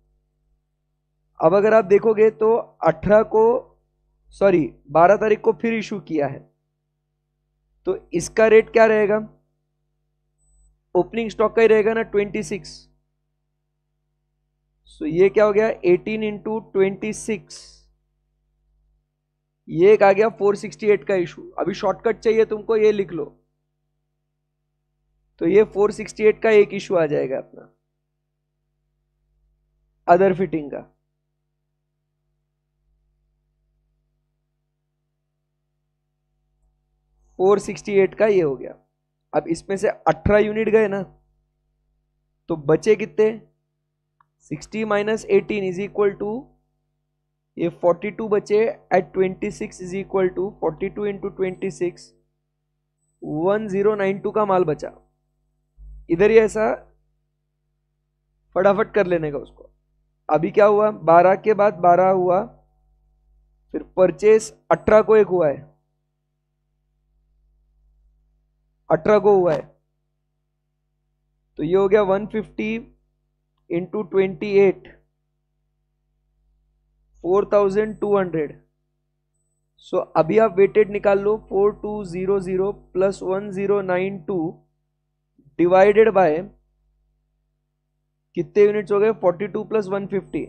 S1: अब अगर आप देखोगे तो 18 को, सॉरी 12 तारीख को फिर इशू किया है, तो इसका रेट क्या रहेगा? ओपनिंग स्टॉक का ही रहेगा ना 26। सो ये क्या हो गया 18 इंटू 26, ये एक आ गया 468 का इशू। अभी शॉर्टकट चाहिए तुमको, ये लिख लो, तो ये 468 का एक इशू आ जाएगा अपना अदर फिटिंग का। 468 का ये हो गया। अब इसमें से 18 यूनिट गए ना, तो बचे कितने? 60 माइनस 18 इज इक्वल टू, ये 42 बचे at 26 is equal to 42 into 26, 1092 का माल बचा। इधर ही ऐसा फटाफट कर लेने का उसको। अभी क्या हुआ, 12 के बाद 12 हुआ फिर परचेस 18 को एक हुआ है, 18 को हुआ है, तो ये हो गया 150 इंटू 28, 4200। सो अभी आप वेटेड निकाल लो, 4200 प्लस 1092 डिवाइडेड बाय कितने यूनिट्स हो गए, 42 प्लस 150,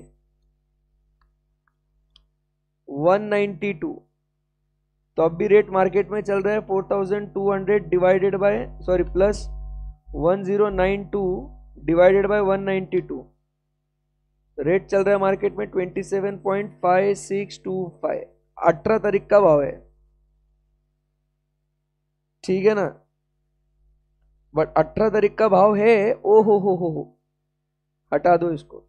S1: 192। तो अब भी रेट मार्केट में चल रहा है 4200 divided by sorry plus 1092 divided by 192। Rate चल रहा है मार्केट में 27.5625। 18 तारीख का भाव है, ठीक है ना, बट 18 तारीख का भाव है। ओ हो, हटा दो इसको,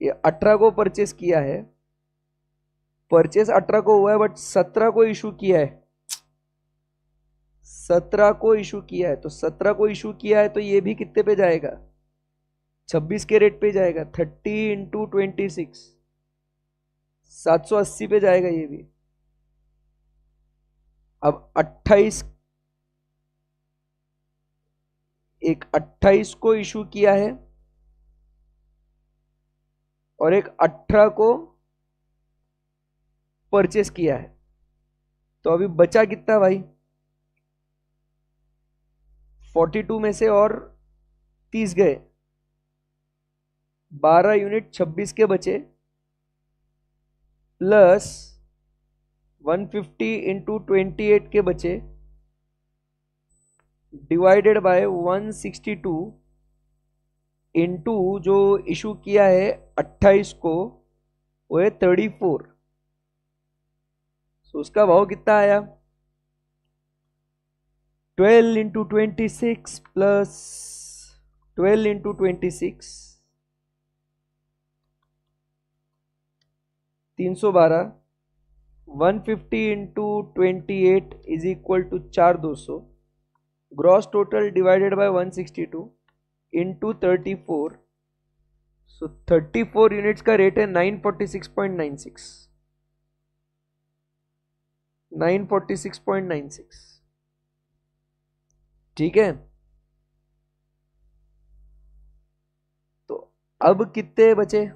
S1: ये 18 को परचेस किया है, परचेस 18 को हुआ है, बट 17 को इशू किया है, 17 को इशू किया है, तो 17 को इशू किया है तो ये भी कितने पे जाएगा, 26 के रेट पे जाएगा, 30 इंटू 26, 780 पे जाएगा ये भी। अब 28, एक 28 को इशू किया है और एक 18 को परचेस किया है, तो अभी बचा कितना भाई, 42 में से और 30 गए, 12 यूनिट 26 के बचे, प्लस 150 इंटू 28 के बचे, डिवाइडेड बाय 162 इंटू जो इशू किया है 28 को, वो है 34। तो उसका भाव कितना आया, 12 into 26 plus 12 into 26, 312, 150 into 28 is equal to 4200, gross total divided by 162 into 34। So 34 units का रेट है 946.96, 946.96, ठीक है। तो अब कितने बचे,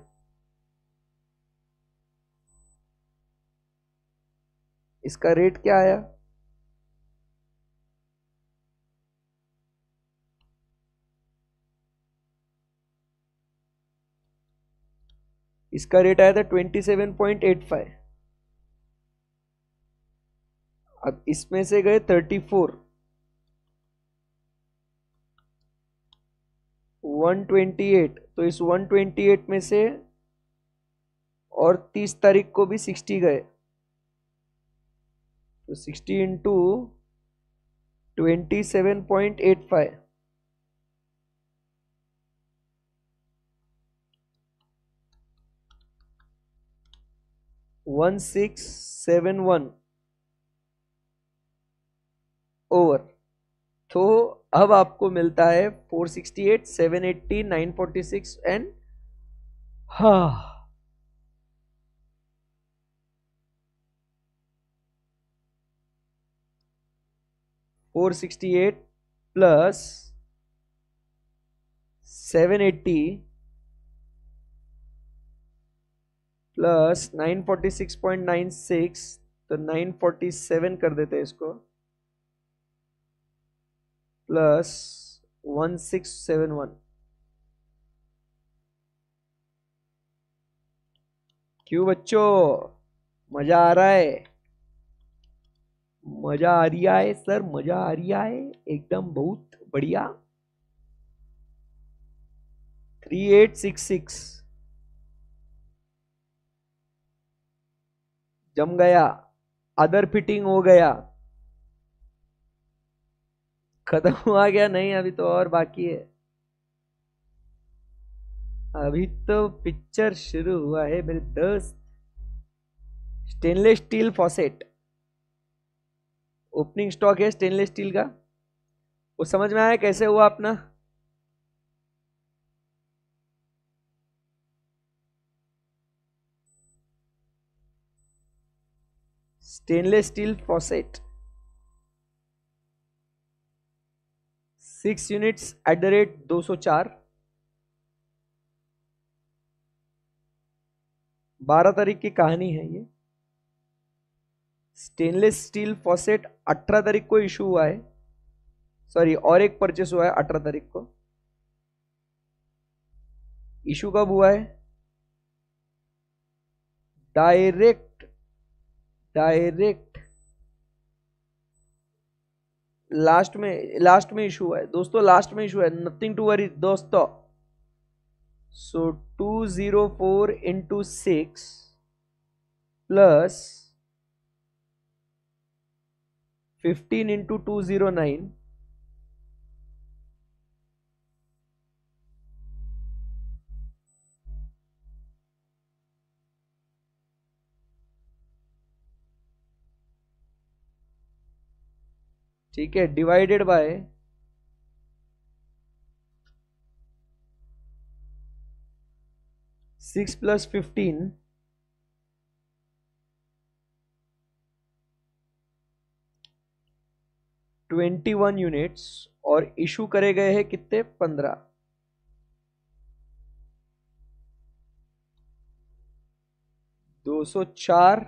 S1: इसका रेट क्या आया, इसका रेट आया था 27.85। अब इसमें से गए 34, 128, तो इस 128 में से और 30 तारीख को भी 60 गए, तो 60 इंटू 27.85, 1671 ओवर। तो अब आपको मिलता है 468, 780, 946 एंड हाँ 468 प्लस 780 प्लस 946.96, तो 947 कर देते हैं इसको, प्लस 1671। क्यों बच्चों, मजा आ रहा है, मजा आ रही है सर, मजा आ रही है एकदम, बहुत बढ़िया। 3866 जम गया, अदर फिटिंग हो गया, खत्म हुआ गया, नहीं अभी तो और बाकी है, अभी तो पिक्चर शुरू हुआ है मेरे दोस्त। Stainless steel faucet, opening stock है स्टेनलेस स्टील का, वो समझ में आया कैसे हुआ अपना, stainless steel faucet 6 units at the rate 204, 12 तारीख की कहानी है ये। स्टेनलेस स्टील फॉसेट 18 तारीख को इशू हुआ है, सॉरी और एक परचेस हुआ है 18 तारीख को। इशू कब हुआ है? डायरेक्ट लास्ट में इशू हुआ है दोस्तों, लास्ट में इशू है, नथिंग टू वरी दोस्तों। सो 204 इंटू 6 प्लस 15 इंटू 209 ठीक है, डिवाइडेड बाय 6 प्लस 15 21 यूनिट्स, और इशू करे गए हैं कितने? 15। 204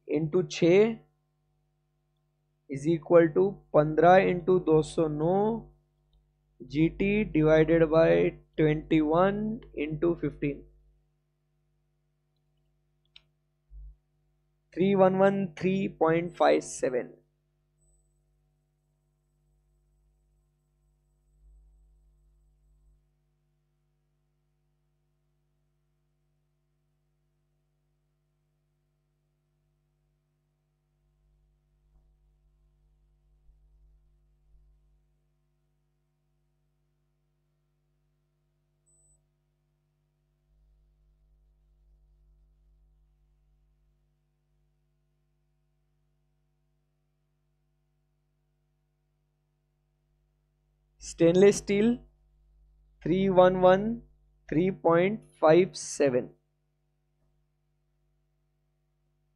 S1: into 6 is equal to 15 into 209 GT divided by 21 into 15, 3113.57। Stainless steel 3113.57।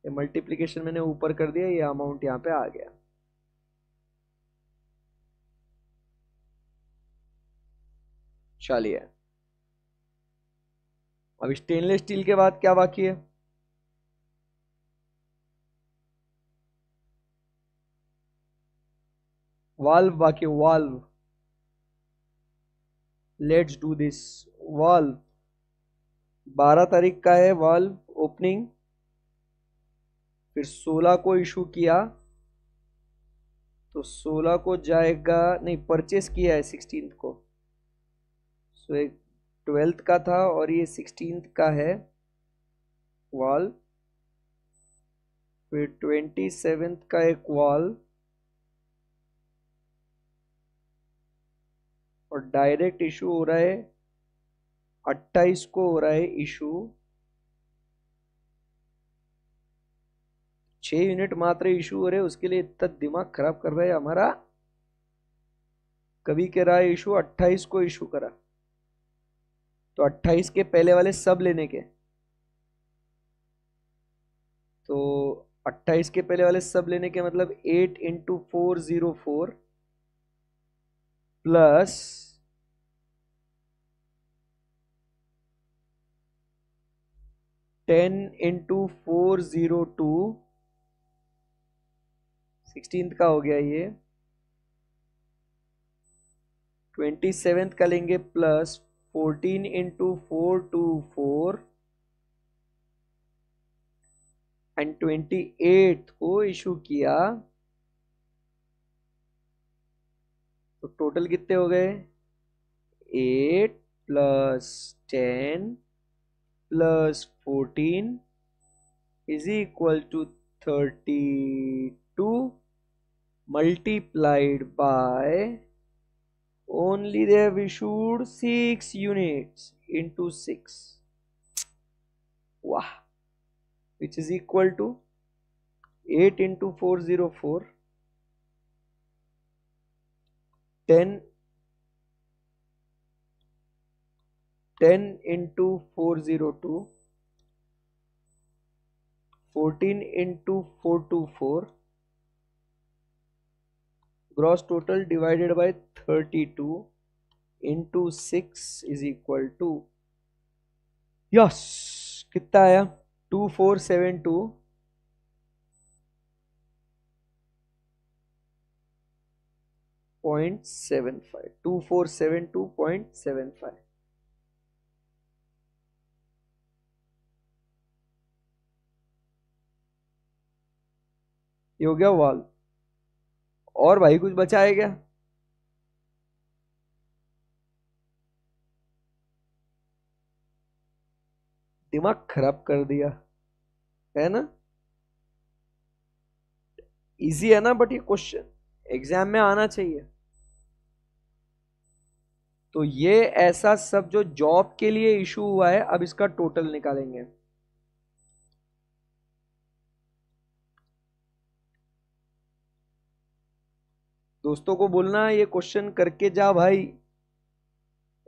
S1: ये मल्टीप्लीकेशन मैंने ऊपर कर दिया, ये अमाउंट यहां पे आ गया। चलिए, अब स्टेनलेस स्टील के बाद क्या बाकी है? वाल्व बाकी, valve. Let's do this. Valve 12 तारीख का है वाल्व ओपनिंग, फिर 16 को इशू किया, तो 16 को जाएगा, नहीं परचेस किया है 16 को, सो एक 12th का था और ये 16th का है वाल्व, फिर 27th का एक वाल्व, और डायरेक्ट इशू हो रहा है 28 को हो रहा है इशू। 6 यूनिट मात्र इशू हो रहे, उसके लिए इतना दिमाग खराब कर रहा है हमारा। कभी कह रहा है इशू 28 को इशू करा, तो 28 के पहले वाले सब लेने के, तो 28 के पहले वाले सब लेने के मतलब 8 इंटू 404 प्लस 10 इंटू 402, 16th का हो गया ये। 27th का लेंगे प्लस 14 इंटू 424 एंड 28th को इशू किया, तो टोटल कितने हो गए? 8 plus 10 plus 14 is equal to 32 multiplied by only they have issued 6 units into 6, wow, which is equal to 8 into 404 10 into 402, 14 into 424, gross total divided by 32 into 6 is equal to, yes, कितना आया? 2472.75, 2472.75। ये हो गया वाल। और भाई कुछ बचा है क्या? दिमाग खराब कर दिया है ना? इजी है ना, बट ये क्वेश्चन एग्जाम में आना चाहिए। तो ये ऐसा सब जो जॉब के लिए इशू हुआ है, अब इसका टोटल निकालेंगे। दोस्तों को बोलना ये क्वेश्चन करके जा भाई,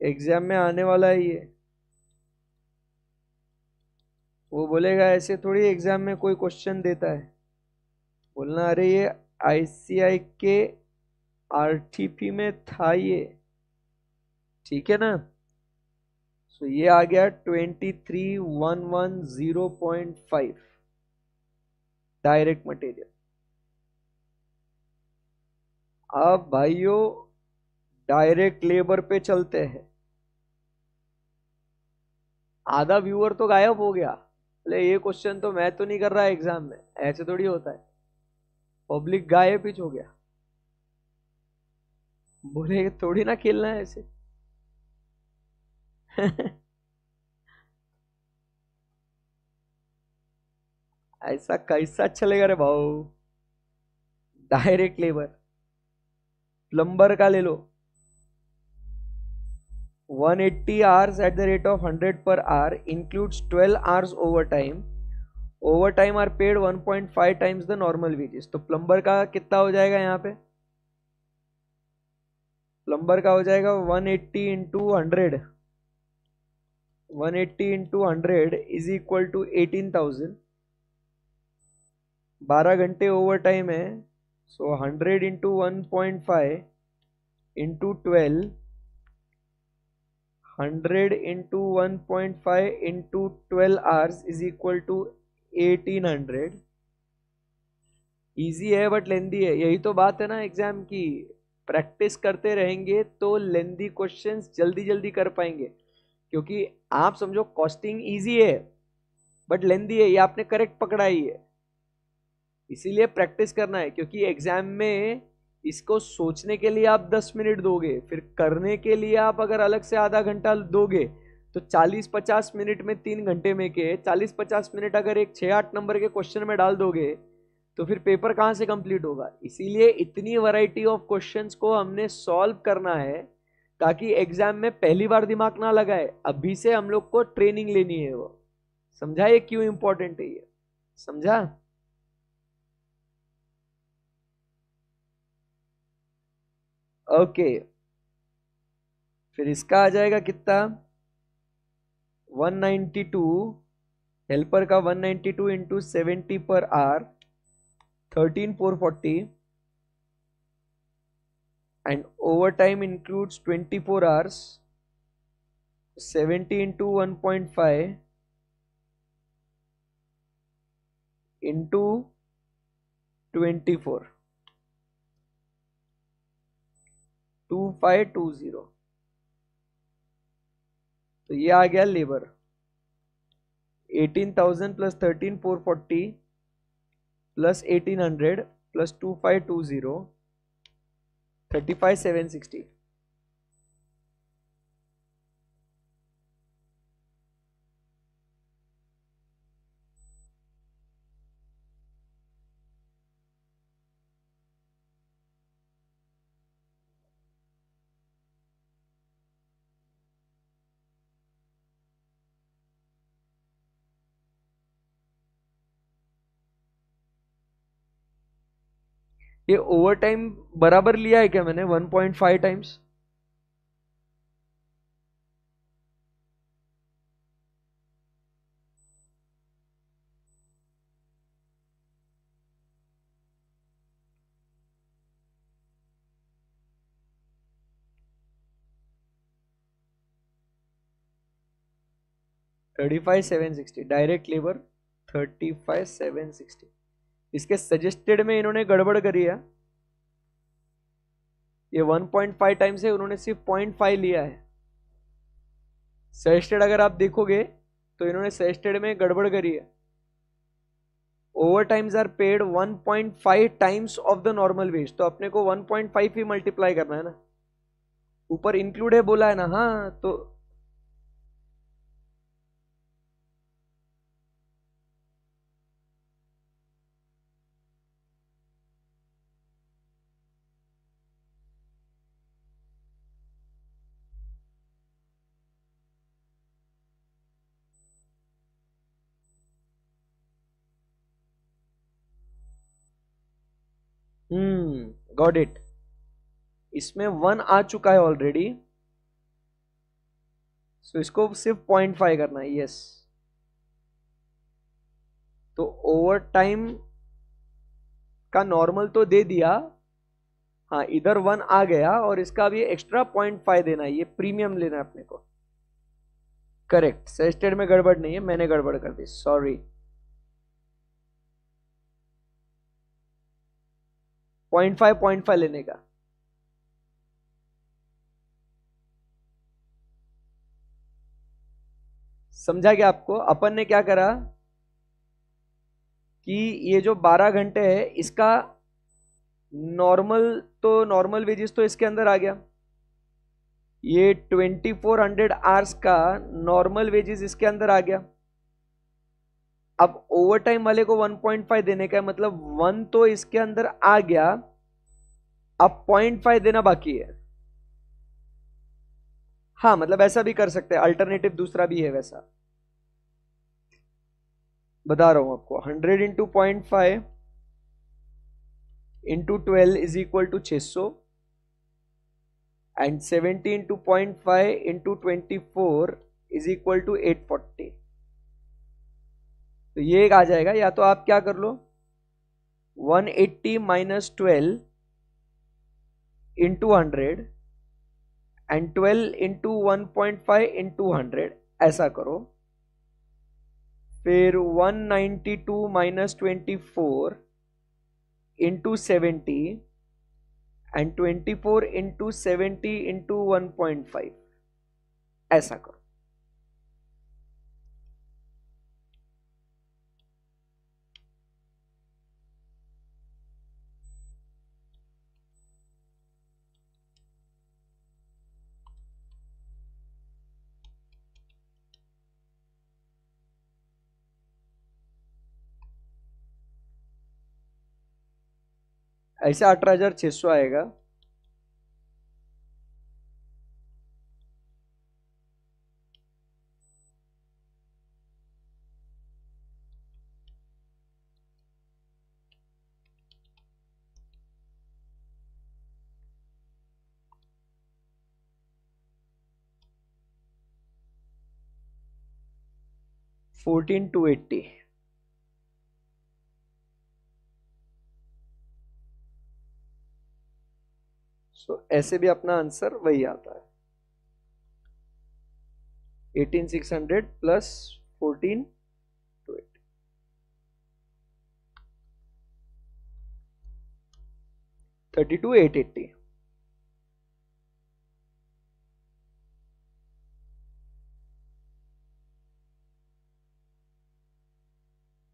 S1: एग्जाम में आने वाला है ये। वो बोलेगा ऐसे थोड़ी एग्जाम में कोई क्वेश्चन देता है। बोलना अरे ये आईसीआई के आरटीपी में था ये, ठीक है ना? सो ये आ गया 23110.5 डायरेक्ट मटेरियल। अब भाइयों डायरेक्ट लेबर पे चलते हैं। आधा व्यूअर तो गायब हो गया, बोले ये क्वेश्चन तो मैं तो नहीं कर रहा एग्जाम में, ऐसे थोड़ी होता है। पब्लिक गायब ही हो गया, बोले थोड़ी ना खेलना है ऐसे। ऐसा कैसा चलेगा रे भाऊ? डायरेक्ट लेबर, प्लम्बर का ले लो, 180 hours at the rate of 100 per hour includes 12 hours overtime. Overtime are paid 1.5 times the normal wages. तो प्लम्बर का कितना हो जाएगा यहाँ पे? प्लम्बर का हो जाएगा 180 into 100, 180 into 100 is equal to 18,000। 12 घंटे ओवर टाइम है, सो 100 into 1.5 into 12, 100 into 1.5 into 12 hours is equal to 1800। Easy है बट लेंदी है, यही तो बात है ना एग्जाम की। प्रैक्टिस करते रहेंगे तो लेंदी क्वेश्चंस जल्दी जल्दी कर पाएंगे। क्योंकि आप समझो कॉस्टिंग इजी है बट लेंदी है, ये आपने करेक्ट पकड़ा ही है। इसीलिए प्रैक्टिस करना है, क्योंकि एग्जाम में इसको सोचने के लिए आप 10 मिनट दोगे, फिर करने के लिए आप अगर अलग से आधा घंटा दोगे, तो 40-50 मिनट में 3 घंटे में के 40-50 मिनट अगर एक 6-8 नंबर के क्वेश्चन में डाल दोगे तो फिर पेपर कहाँ से कंप्लीट होगा? इसीलिए इतनी वैरायटी ऑफ क्वेश्चंस को हमने सॉल्व करना है, ताकि एग्जाम में पहली बार दिमाग ना लगाए। अभी से हम लोग को ट्रेनिंग लेनी है वो। समझा ये क्यों इंपॉर्टेंट है ये? समझा? ओके, फिर इसका आ जाएगा कितना? 192, हेल्पर का 192 into 70 per hour, 13,440, and overtime includes 24 hours, 70 into 1.5 into 24, 2520। तो ये आ गया लेबर, 18,000 प्लस 13,440 प्लस 1800 प्लस 2520, 35,760। ये ओवर टाइम बराबर लिया है क्या मैंने 1.5 टाइम्स? $35,760 direct labour 35,760। इसके सजेस्टेड में इन्होंने गड़बड़ करी है। ये 1.5 टाइम्स है, उन्होंने सिर्फ 0.5 लिया है। सजेस्टेड अगर आप देखोगे तो इन्होंने सजेस्टेड में गड़बड़ करी है। Over times are paid 1.5 times of the normal wage, तो अपने को 1.5 ही मल्टीप्लाई करना है ना, ऊपर इंक्लूड है बोला है ना। हाँ तो गॉट इट। इसमें 1 आ चुका है ऑलरेडी, सो इसको सिर्फ 0.5 करना है। यस, तो ओवर टाइम का नॉर्मल तो दे दिया। हाँ, इधर 1 आ गया और इसका भी एक्स्ट्रा 0.5 देना है, ये प्रीमियम लेना है अपने को। करेक्ट, सजेस्टेड में गड़बड़ नहीं है, मैंने गड़बड़ कर दी, सॉरी। 0.5 लेने का। समझा क्या आपको? अपन ने क्या करा कि ये जो 12 घंटे है इसका नॉर्मल, तो नॉर्मल वेजेस तो इसके अंदर आ गया। ये 2400 आवर्स का नॉर्मल वेजेस इसके अंदर आ गया। अब ओवर टाइम वाले को 1.5 देने का है, मतलब 1 तो इसके अंदर आ गया, अब 0.5 देना बाकी है। हाँ, मतलब ऐसा भी कर सकते हैं, अल्टरनेटिव दूसरा भी है वैसा। बता रहा हूं आपको, 100 into 0.5 into 12 is equal to 600 and 70 into 0.5 into 24 is equal to 840। तो ये एक आ जाएगा, या तो आप क्या कर लो 180 minus 12 into 100 and 12 into 1.5 into 100, ऐसा करो। फिर 192 minus 24 into 70 and 24 into 70 into 1.5, ऐसा करो। ऐसे 18,600 आएगा। Fourteen to 80। सो ऐसे भी अपना आंसर वही आता है, 18,600 प्लस 14 टू 80, 32,880।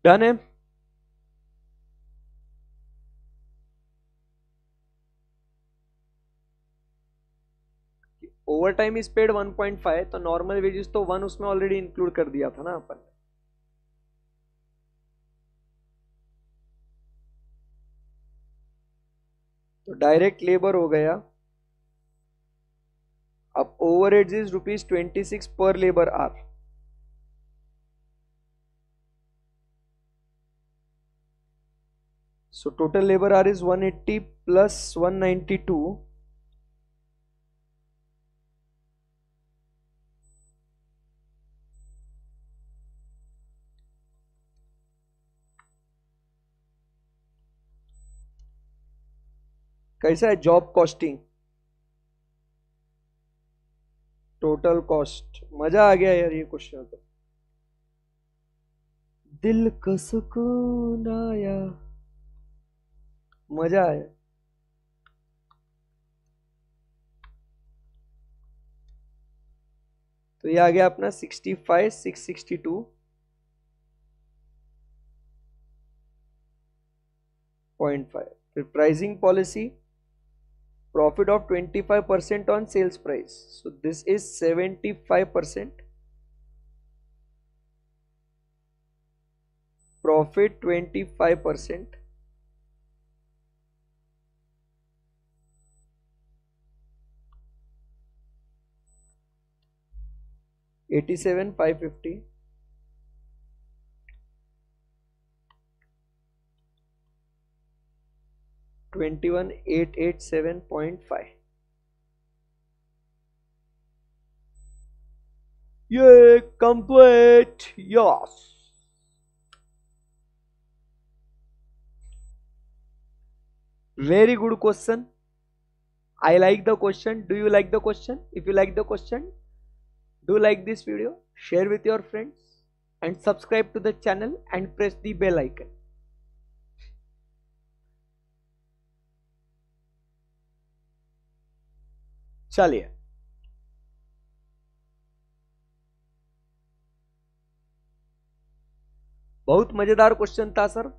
S1: डन है। ओवर टाइम इज पेड 1.5, तो नॉर्मल वेजेस तो 1 उसमें ऑलरेडी इंक्लूड कर दिया था ना अपन। तो डायरेक्ट लेबर हो गया। अब ओवर एज इज ₹26 पर labour our. So total labor hour is 180 plus 192. कैसा है जॉब कॉस्टिंग? Total cost. मजा आ गया यार ये क्वेश्चन तो। दिल को सुकून आया, मजा आया। तो ये आ गया अपना 65,662.5। फिर pricing policy, profit of 25% on sales price, so this is 75%, profit 25%, $87,550, $21,887.5। ये complete, yes। Very good question. I like the question. Do you like the question? If you like the question, do like this video, share with your friends, and subscribe to the channel and press the bell icon. चलिए, बहुत मजेदार question था sir.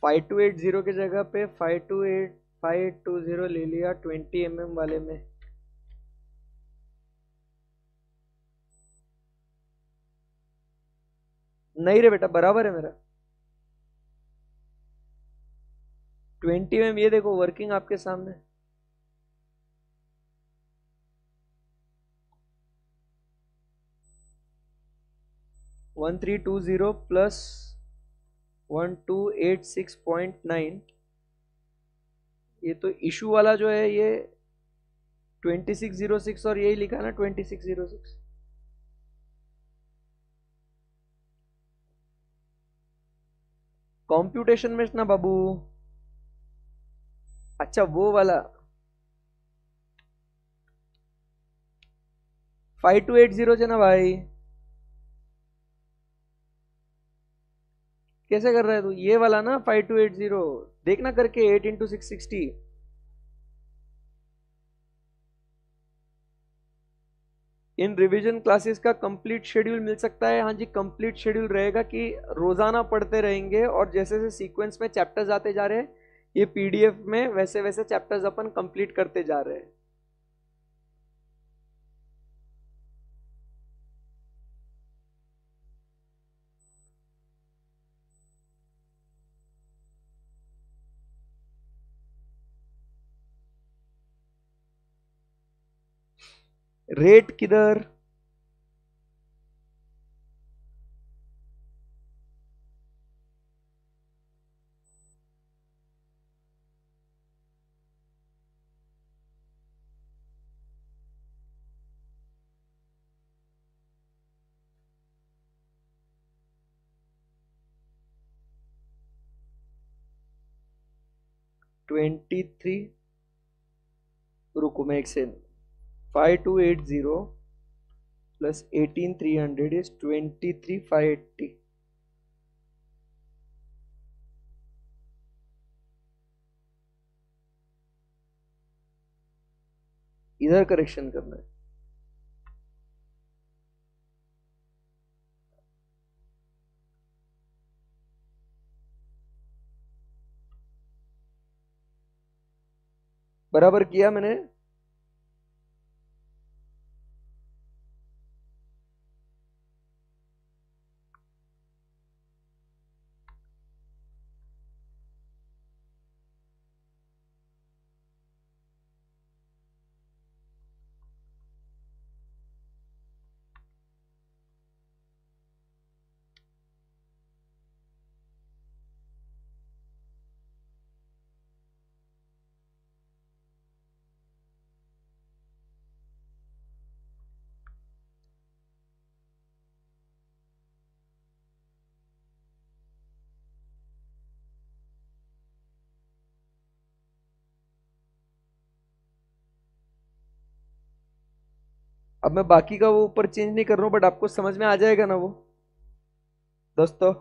S1: Five two eight zero की जगह पे 528 520 ले लिया 20 mm वाले में। नहीं रे बेटा, बराबर है मेरा 20 mm। ये देखो वर्किंग आपके सामने। One three two zero plus 1286.9। ये तो इशू वाला जो है ये 2606, और यही लिखा ना 2606। कंप्यूटेशन में ना बाबू। अच्छा वो वाला 5280 है ना भाई। कैसे कर रहा है तू? ये वाला ना 5280 देखना करके 8 × 660। इन रिवीजन क्लासेस का कंप्लीट शेड्यूल मिल सकता है? हाँ जी, कंप्लीट शेड्यूल रहेगा कि रोजाना पढ़ते रहेंगे, और जैसे जैसे सीक्वेंस में चैप्टर्स आते जा रहे हैं ये पीडीएफ में वैसे वैसे चैप्टर्स अपन कंप्लीट करते जा रहे हैं। रेट किधर? रुको मैं एक से 5280 प्लस 18300 इज 23580। इधर करेक्शन करना है। बराबर किया मैंने। अब मैं बाकी का वो ऊपर चेंज नहीं कर रहा हूं, बट आपको समझ में आ जाएगा ना वो दोस्तों।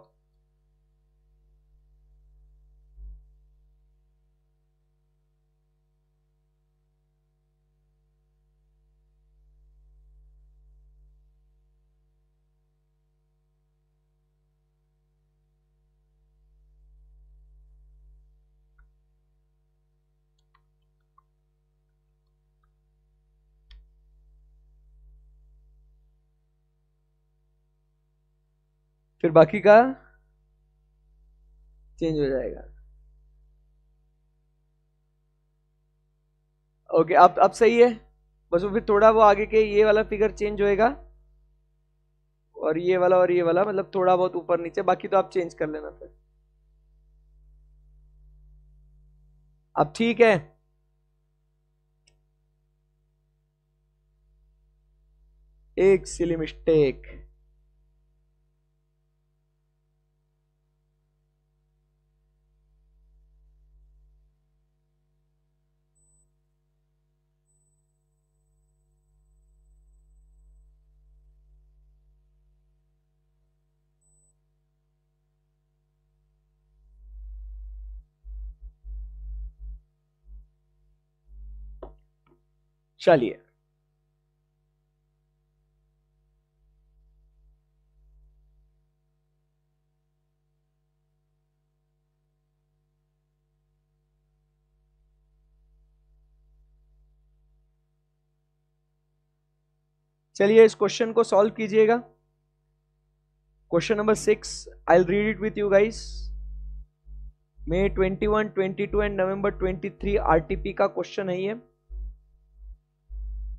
S1: फिर बाकी का चेंज हो जाएगा। ओके, अब सही है। बस वो फिर थोड़ा वो आगे के ये वाला फिगर चेंज होएगा, और ये वाला मतलब थोड़ा बहुत ऊपर नीचे, बाकी तो आप चेंज कर लेना फिर। अब ठीक है। एक सिली मिस्टेक। चलिए, चलिए इस क्वेश्चन को सॉल्व कीजिएगा। Question number 6, I will read it with you guys. May 21, 22 and November 23 RTP का क्वेश्चन है ये।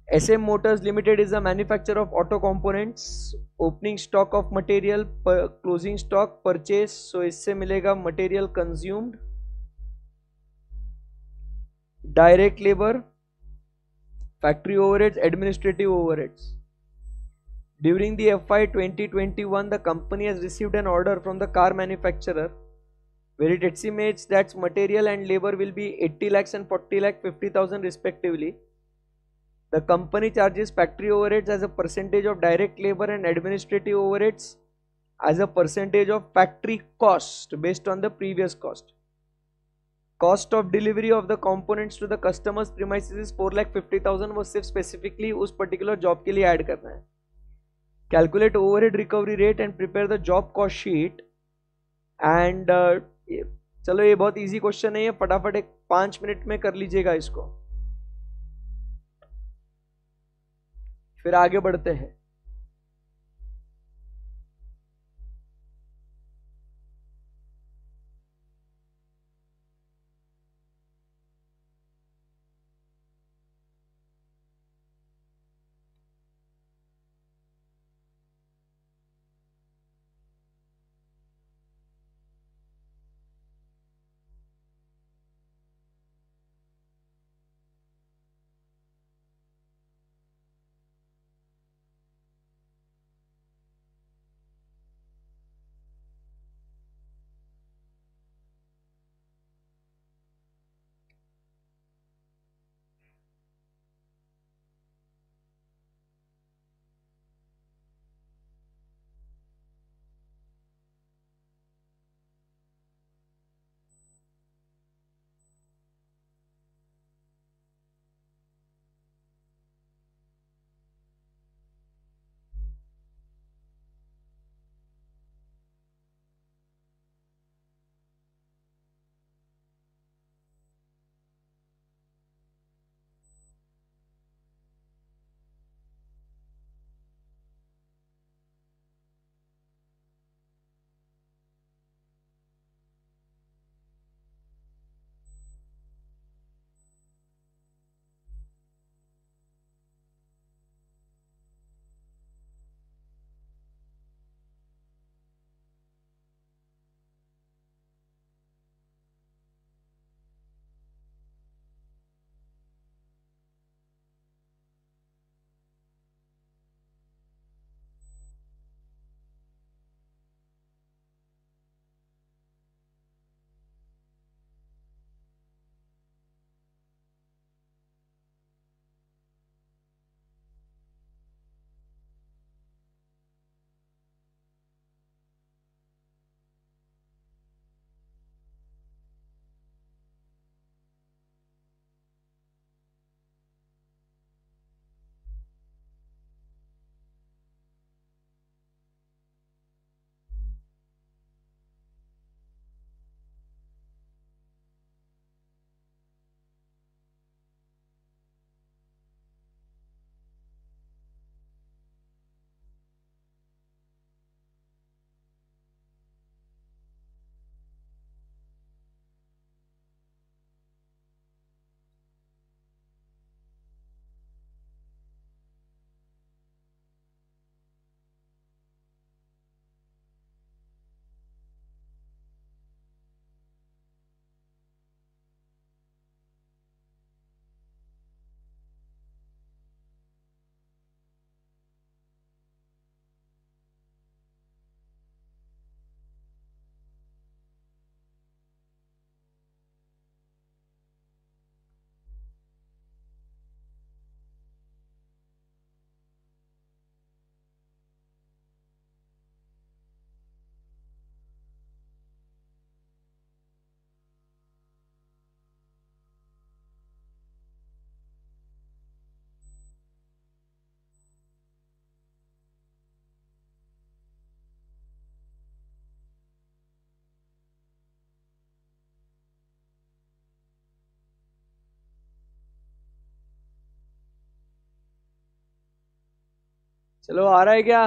S1: SM Motors Limited is a manufacturer of auto components. Opening stock of material, closing stock, purchase. So इससे मिलेगा material consumed, direct labor, factory overheads, administrative overheads. During the FY 2021, the company has received an order from the car manufacturer where it estimates that material and labor will be 80 lakhs and 40 lakh 50,000 respectively. The company charges factory overheads as a percentage of direct labor and administrative overheads as a percentage of factory cost based on the previous cost. Cost of delivery of the components to the customer's premises is 4,50,000। वो सिर्फ specifically उस particular job के लिए add करना है। Calculate overhead recovery rate and prepare the job cost sheet and चलो ये बहुत इजी क्वेश्चन है, ये फटाफट एक 5 मिनट में कर लीजिएगा इसको, फिर आगे बढ़ते हैं। चलो आ रहा है क्या?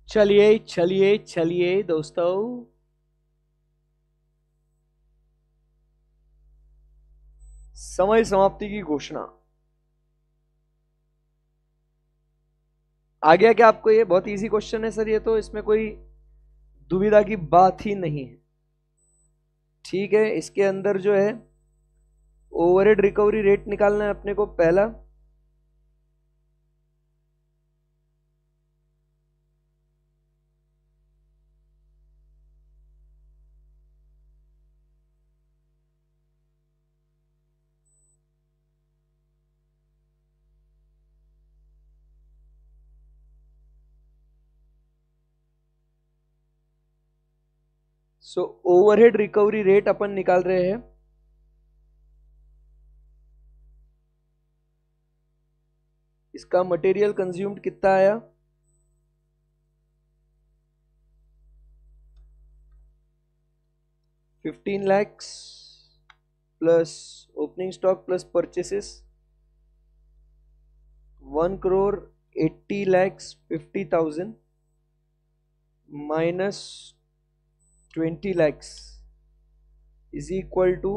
S1: चलिए चलिए चलिए दोस्तों, समय समाप्ति की घोषणा। आ गया क्या आपको? ये बहुत इजी क्वेश्चन है सर, ये तो इसमें कोई दुविधा की बात ही नहीं है। ठीक है, इसके अंदर जो है ओवरहेड रिकवरी रेट निकालना है अपने को पहला। सो ओवरहेड रिकवरी रेट अपन निकाल रहे हैं। इसका मटेरियल कंज्यूम्ड कितना आया? 15 lakhs plus opening stock plus purchases 1,80,50,000 minus 20 lakhs is equal to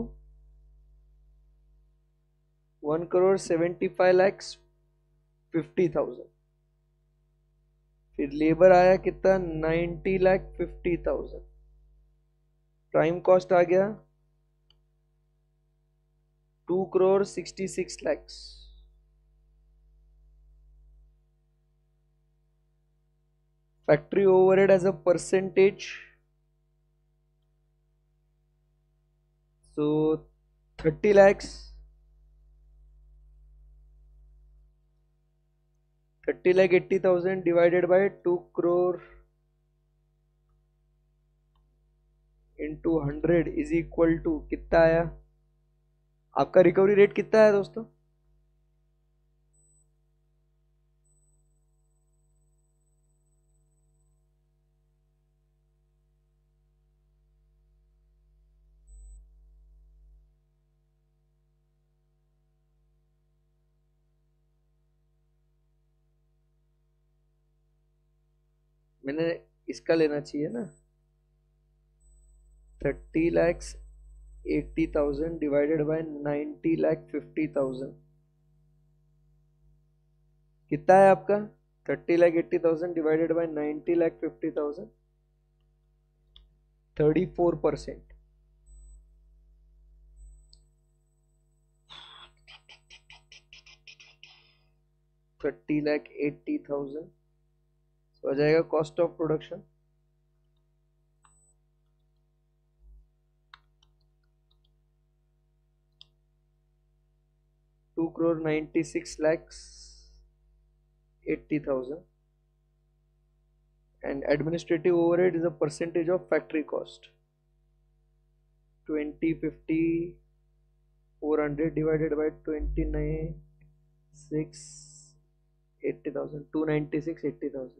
S1: 1,75,50,000। फिर लेबर आया कितना? 90,50,000। प्राइम कॉस्ट आ गया 2,66,00,000। Factory overhead as a percentage, so 30 lakhs, 30,80,000 divided by 2 crore into 100 is equal to कितना आया? आपका रिकवरी रेट कितना है दोस्तों? मैंने इसका लेना चाहिए ना, 30,80,000 डिवाइडेड बाय 90,50,000 कितना है आपका? 30,80,000 डिवाइडेड बाय 90,50,000 34%। 30,80,000 हो जाएगा cost of production 2,96,80,000 and administrative overhead is a percentage of factory cost 20, 50, 400 divided by 29, 6, 80,000, 296, 80,000।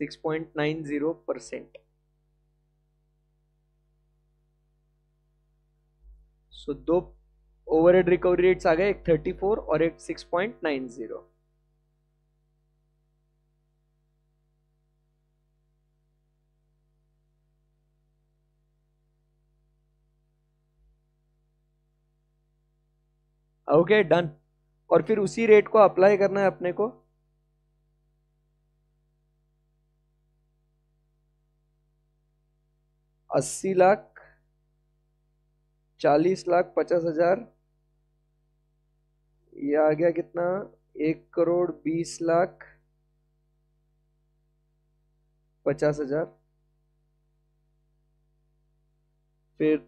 S1: 6.90%. सो दो ओवरहेड रिकवरी रेट्स आ गए, एक 34 और एक 6.90. Okay done. और फिर उसी रेट को अप्लाई करना है अपने को 80 लाख, 40 लाख 50 हजार. ये आ गया कितना, 1 करोड़ 20 लाख 50 हजार. फिर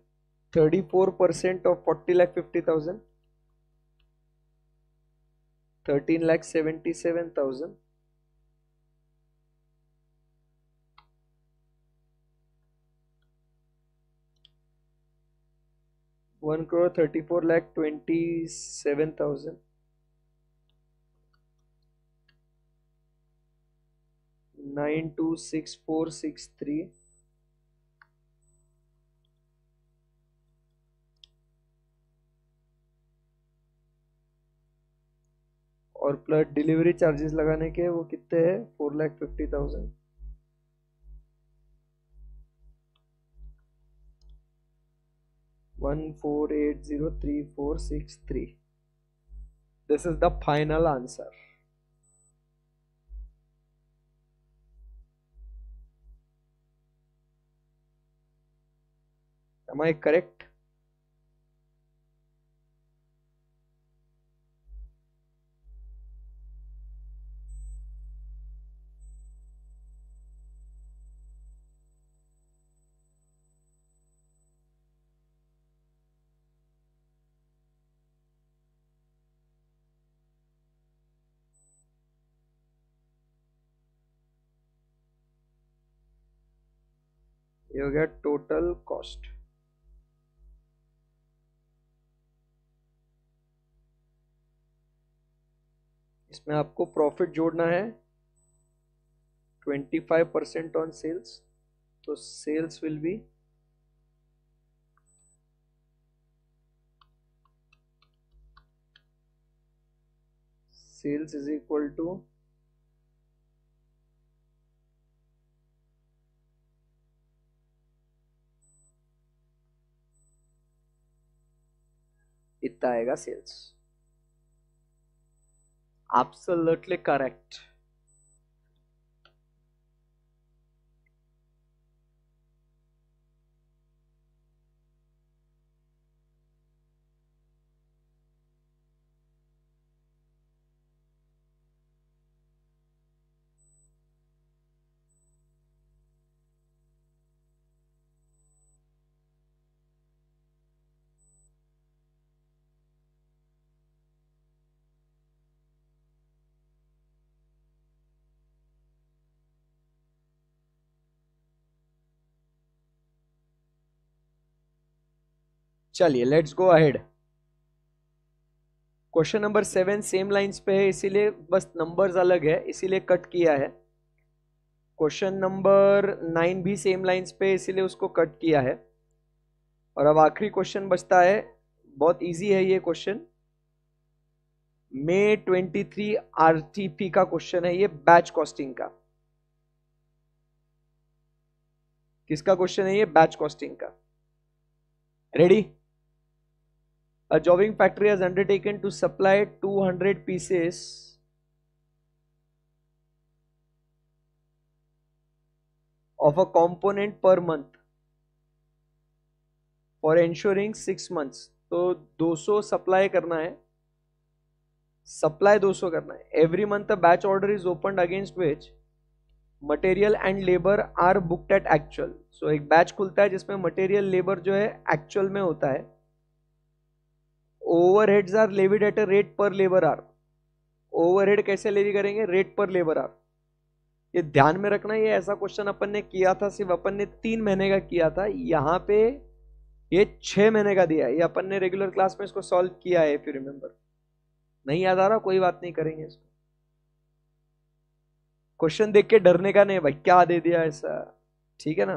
S1: 34% ऑफ 40 लाख 50,000, 13 लाख 77,000. 1 करोड़ 34 लाख 27,000. 926463. और प्लस डिलीवरी चार्जेस लगाने के वो कितने हैं, 4,50,000. 14803,463. This is the final answer. Am I correct? ये हो गया टोटल कॉस्ट. इसमें आपको प्रॉफिट जोड़ना है 25% ऑन सेल्स. तो sales will be sales is equal to इतना आएगा सेल्स. Absolutely correct. चलिए let's go ahead. Question number 7 same lines पे है, इसीलिए बस नंबर्स अलग है, इसीलिए कट किया है. क्वेश्चन नंबर 9 भी सेम लाइंस पे, इसीलिए उसको कट किया है. और अब आखिरी क्वेश्चन बचता है, बहुत इजी है ये क्वेश्चन. May 23 आरटीपी का क्वेश्चन है ये, बैच कॉस्टिंग का. किसका क्वेश्चन है ये, बैच कॉस्टिंग का. Ready? A jobbing factory has undertaken to supply 200 pieces of a component per month for ensuring 6 months. तो 200 सप्लाई करना है, सप्लाई 200 करना है. Every month a batch order is opened against which material and labour are booked at actual. So एक batch खुलता है जिसमें material labour जो है एक्चुअल में होता है. Overheads are levied at a rate per labour hour. Overhead कैसे लेवी करेंगे, रेट पर लेबर आर. ये ध्यान में रखना, ये ऐसा क्वेश्चन अपन ने किया था, सिर्फ अपन ने 3 महीने का किया था. यहां पे ये 6 महीने का दिया है. ये अपन ने रेगुलर क्लास में इसको सॉल्व किया है. इफ यू रिमेंबर, नहीं याद आ रहा कोई बात नहीं, करेंगे इसको. क्वेश्चन देख के डरने का नहीं भाई, क्या दे दिया ऐसा, ठीक है ना।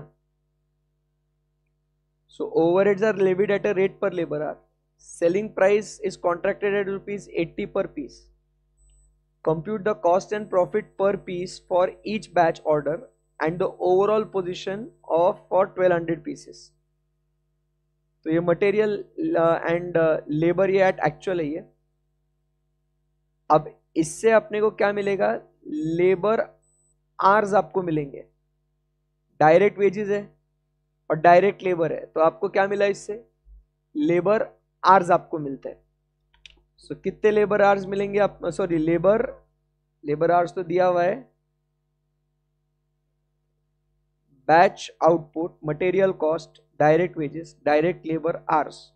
S1: So overheads are levied at a rate per labour hour, selling price is contracted at rupees 80 per piece. Compute the cost and profit per piece for each batch order and the overall position of for 1200 pieces. तो ये material and labour ये eight actual है ये। अब इससे अपने को क्या मिलेगा, लेबर आवर्स आपको मिलेंगे, डायरेक्ट वेजेस है और डायरेक्ट लेबर है, तो आपको क्या मिला इससे, लेबर आवर्स आपको मिलते हैं। सो कितने लेबर आवर्स मिलेंगे आप, सॉरी लेबर आवर्स तो दिया हुआ है, batch output, material cost, direct wages, direct labour hours.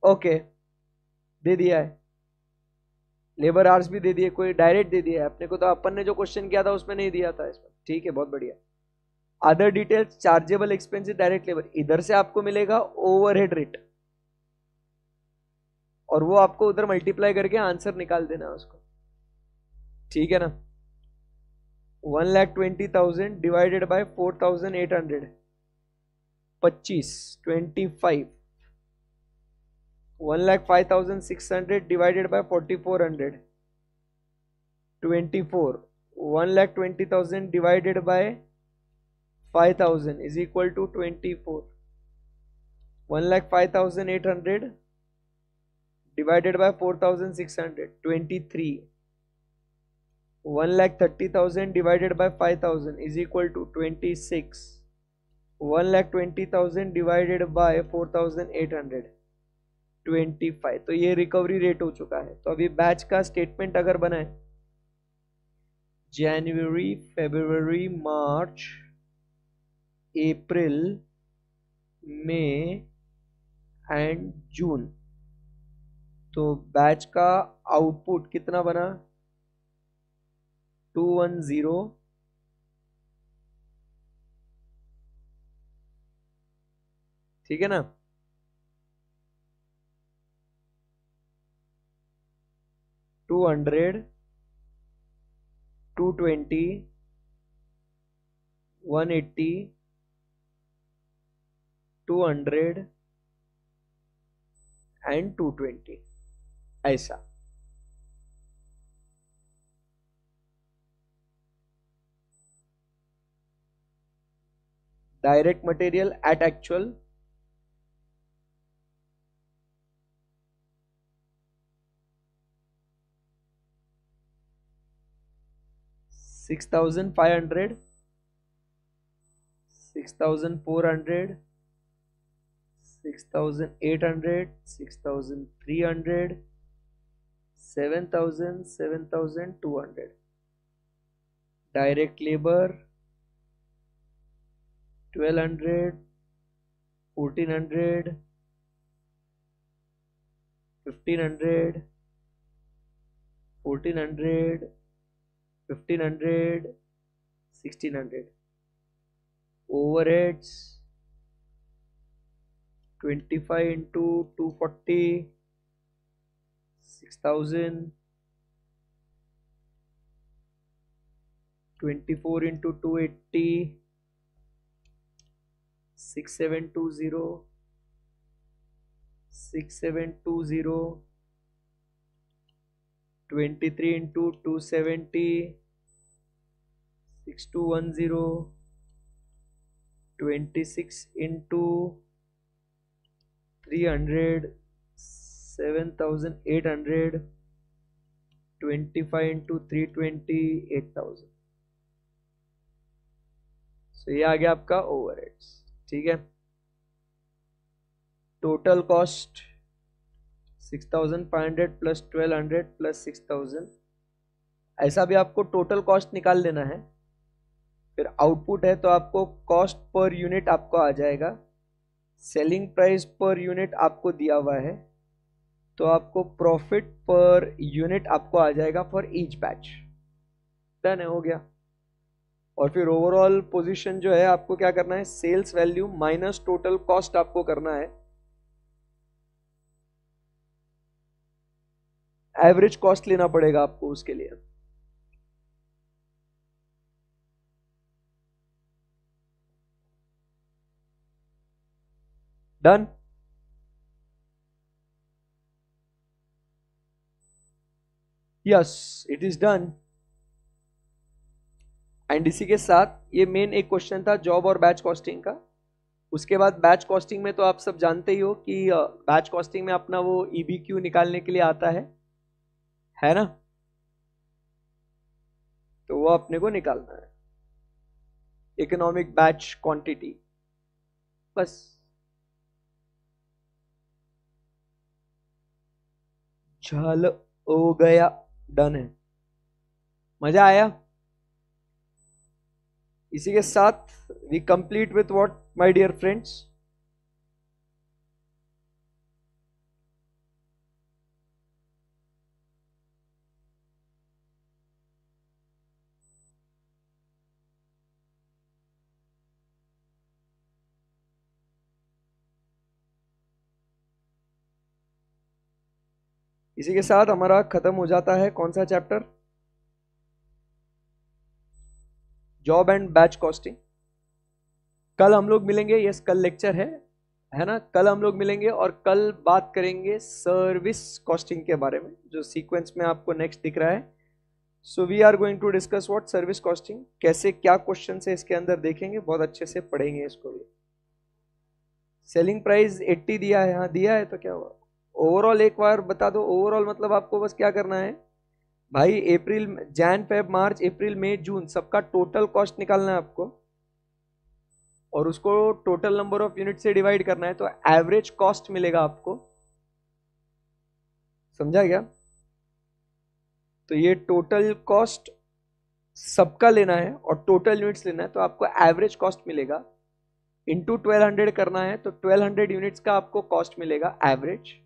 S1: Okay, दे दिया है, लेबर आवर्स भी दे दिए, कोई डायरेक्ट दे दिया है अपने को, तो अपन ने जो क्वेश्चन किया था उसमें नहीं दिया था इसमें, ठीक है, बहुत बढ़िया। Other details, chargeable expensive, direct labour, इधर से आपको मिलेगा ओवरहेड रेट और वो आपको उधर मल्टीप्लाई करके आंसर निकाल देना है उसको, ठीक है ना। 1,20,000 divided by 4,800, 25, 25। 1,05,600 divided by 4,400, 24। 1,20,000 divided by 5,000 is equal to 24. 1,05,800 divided by 4,600, 23. 1,30,000 divided by 5,000 is equal to 26. 1,20,000 divided by 4,800, 25। तो ये रिकवरी रेट हो चुका है। तो अभी बैच का स्टेटमेंट अगर बनाए, जनवरी, फरवरी, मार्च, अप्रैल, मई एंड जून, तो बैच का आउटपुट कितना बना, 210, ठीक है ना। 200, 220, 180, 200 एंड 220, ऐसा। Direct material at actual, $6,500, 6,400, 6,800, 6,300, 7,000, 7,200। Direct labour 1,200, 1,400, 1,500, 1,400, 1,500, 1,600। Overheads 25 into 240, 6,000, 24 into 280, 6,720, 6,720, 23 into 270, 6,210, 26 into 300, 7,800, 25 into 320, 8,000। सो ये आ गया आपका ओवरहेड्स, ठीक है। टोटल कॉस्ट 6,500 प्लस 1,200 प्लस 6,000, ऐसा भी आपको टोटल कॉस्ट निकाल लेना है। फिर आउटपुट है तो आपको कॉस्ट पर यूनिट आपको आ जाएगा, सेलिंग प्राइस पर यूनिट आपको दिया हुआ है, तो आपको प्रॉफिट पर यूनिट आपको आ जाएगा फॉर ईच बैच। डन है, हो गया। और फिर ओवरऑल पोजीशन जो है आपको क्या करना है, sales value minus total cost आपको करना है। एवरेज कॉस्ट लेना पड़ेगा आपको उसके लिए। Done. Yes, it is done. And इसी के साथ ये मेन एक क्वेश्चन था जॉब और बैच कॉस्टिंग का। उसके बाद बैच कॉस्टिंग में तो आप सब जानते ही हो कि बैच कॉस्टिंग में अपना वो ईबीक्यू निकालने के लिए आता है ना। तो वो अपने को निकालना है, इकोनॉमिक बैच क्वांटिटी, बस। चल हो गया, डन है। मजा आया। इसी के साथ we complete with what my dear friends. इसी के साथ हमारा खत्म हो जाता है कौन सा chapter, job and batch costing. कल हम लोग मिलेंगे, यस कल लेक्चर है ना। कल हम लोग मिलेंगे और कल बात करेंगे सर्विस कॉस्टिंग के बारे में, जो सीक्वेंस में आपको नेक्स्ट दिख रहा है। So we are going to discuss what service costing, कैसे क्या क्वेश्चन है इसके अंदर देखेंगे, बहुत अच्छे से पढ़ेंगे इसको भी। सेलिंग प्राइस 80 दिया है, हाँ दिया है, तो क्या हुआ। ओवरऑल एक बार बता दो, ओवरऑल मतलब आपको बस क्या करना है भाई, अप्रैल जैन फेब मार्च अप्रैल मई जून सबका टोटल कॉस्ट निकालना है आपको, और उसको टोटल नंबर ऑफ यूनिट से डिवाइड करना है, तो एवरेज कॉस्ट मिलेगा आपको। समझा क्या। तो ये टोटल कॉस्ट सबका लेना है और टोटल यूनिट्स लेना है, तो आपको एवरेज कॉस्ट मिलेगा। इंटू 1200 करना है, तो 1200 यूनिट्स का आपको कॉस्ट मिलेगा एवरेज।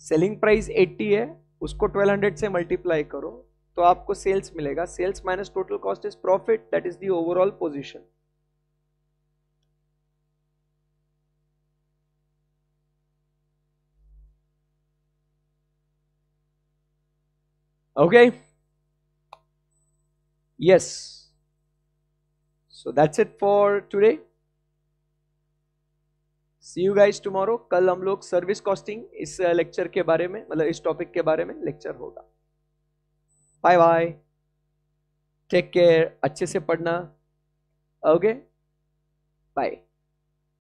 S1: सेलिंग प्राइस 80 है, उसको 1200 से मल्टीप्लाई करो तो आपको सेल्स मिलेगा। Sales minus total cost is profit, that is the overall position. Okay, yes, so that's it for today. See you guys tomorrow. कल हम लोग सर्विस कॉस्टिंग इस लेक्चर के बारे में, मतलब इस टॉपिक के बारे में लेक्चर होगा। बाय बाय, टेक केयर, अच्छे से पढ़ना। Okay, bye.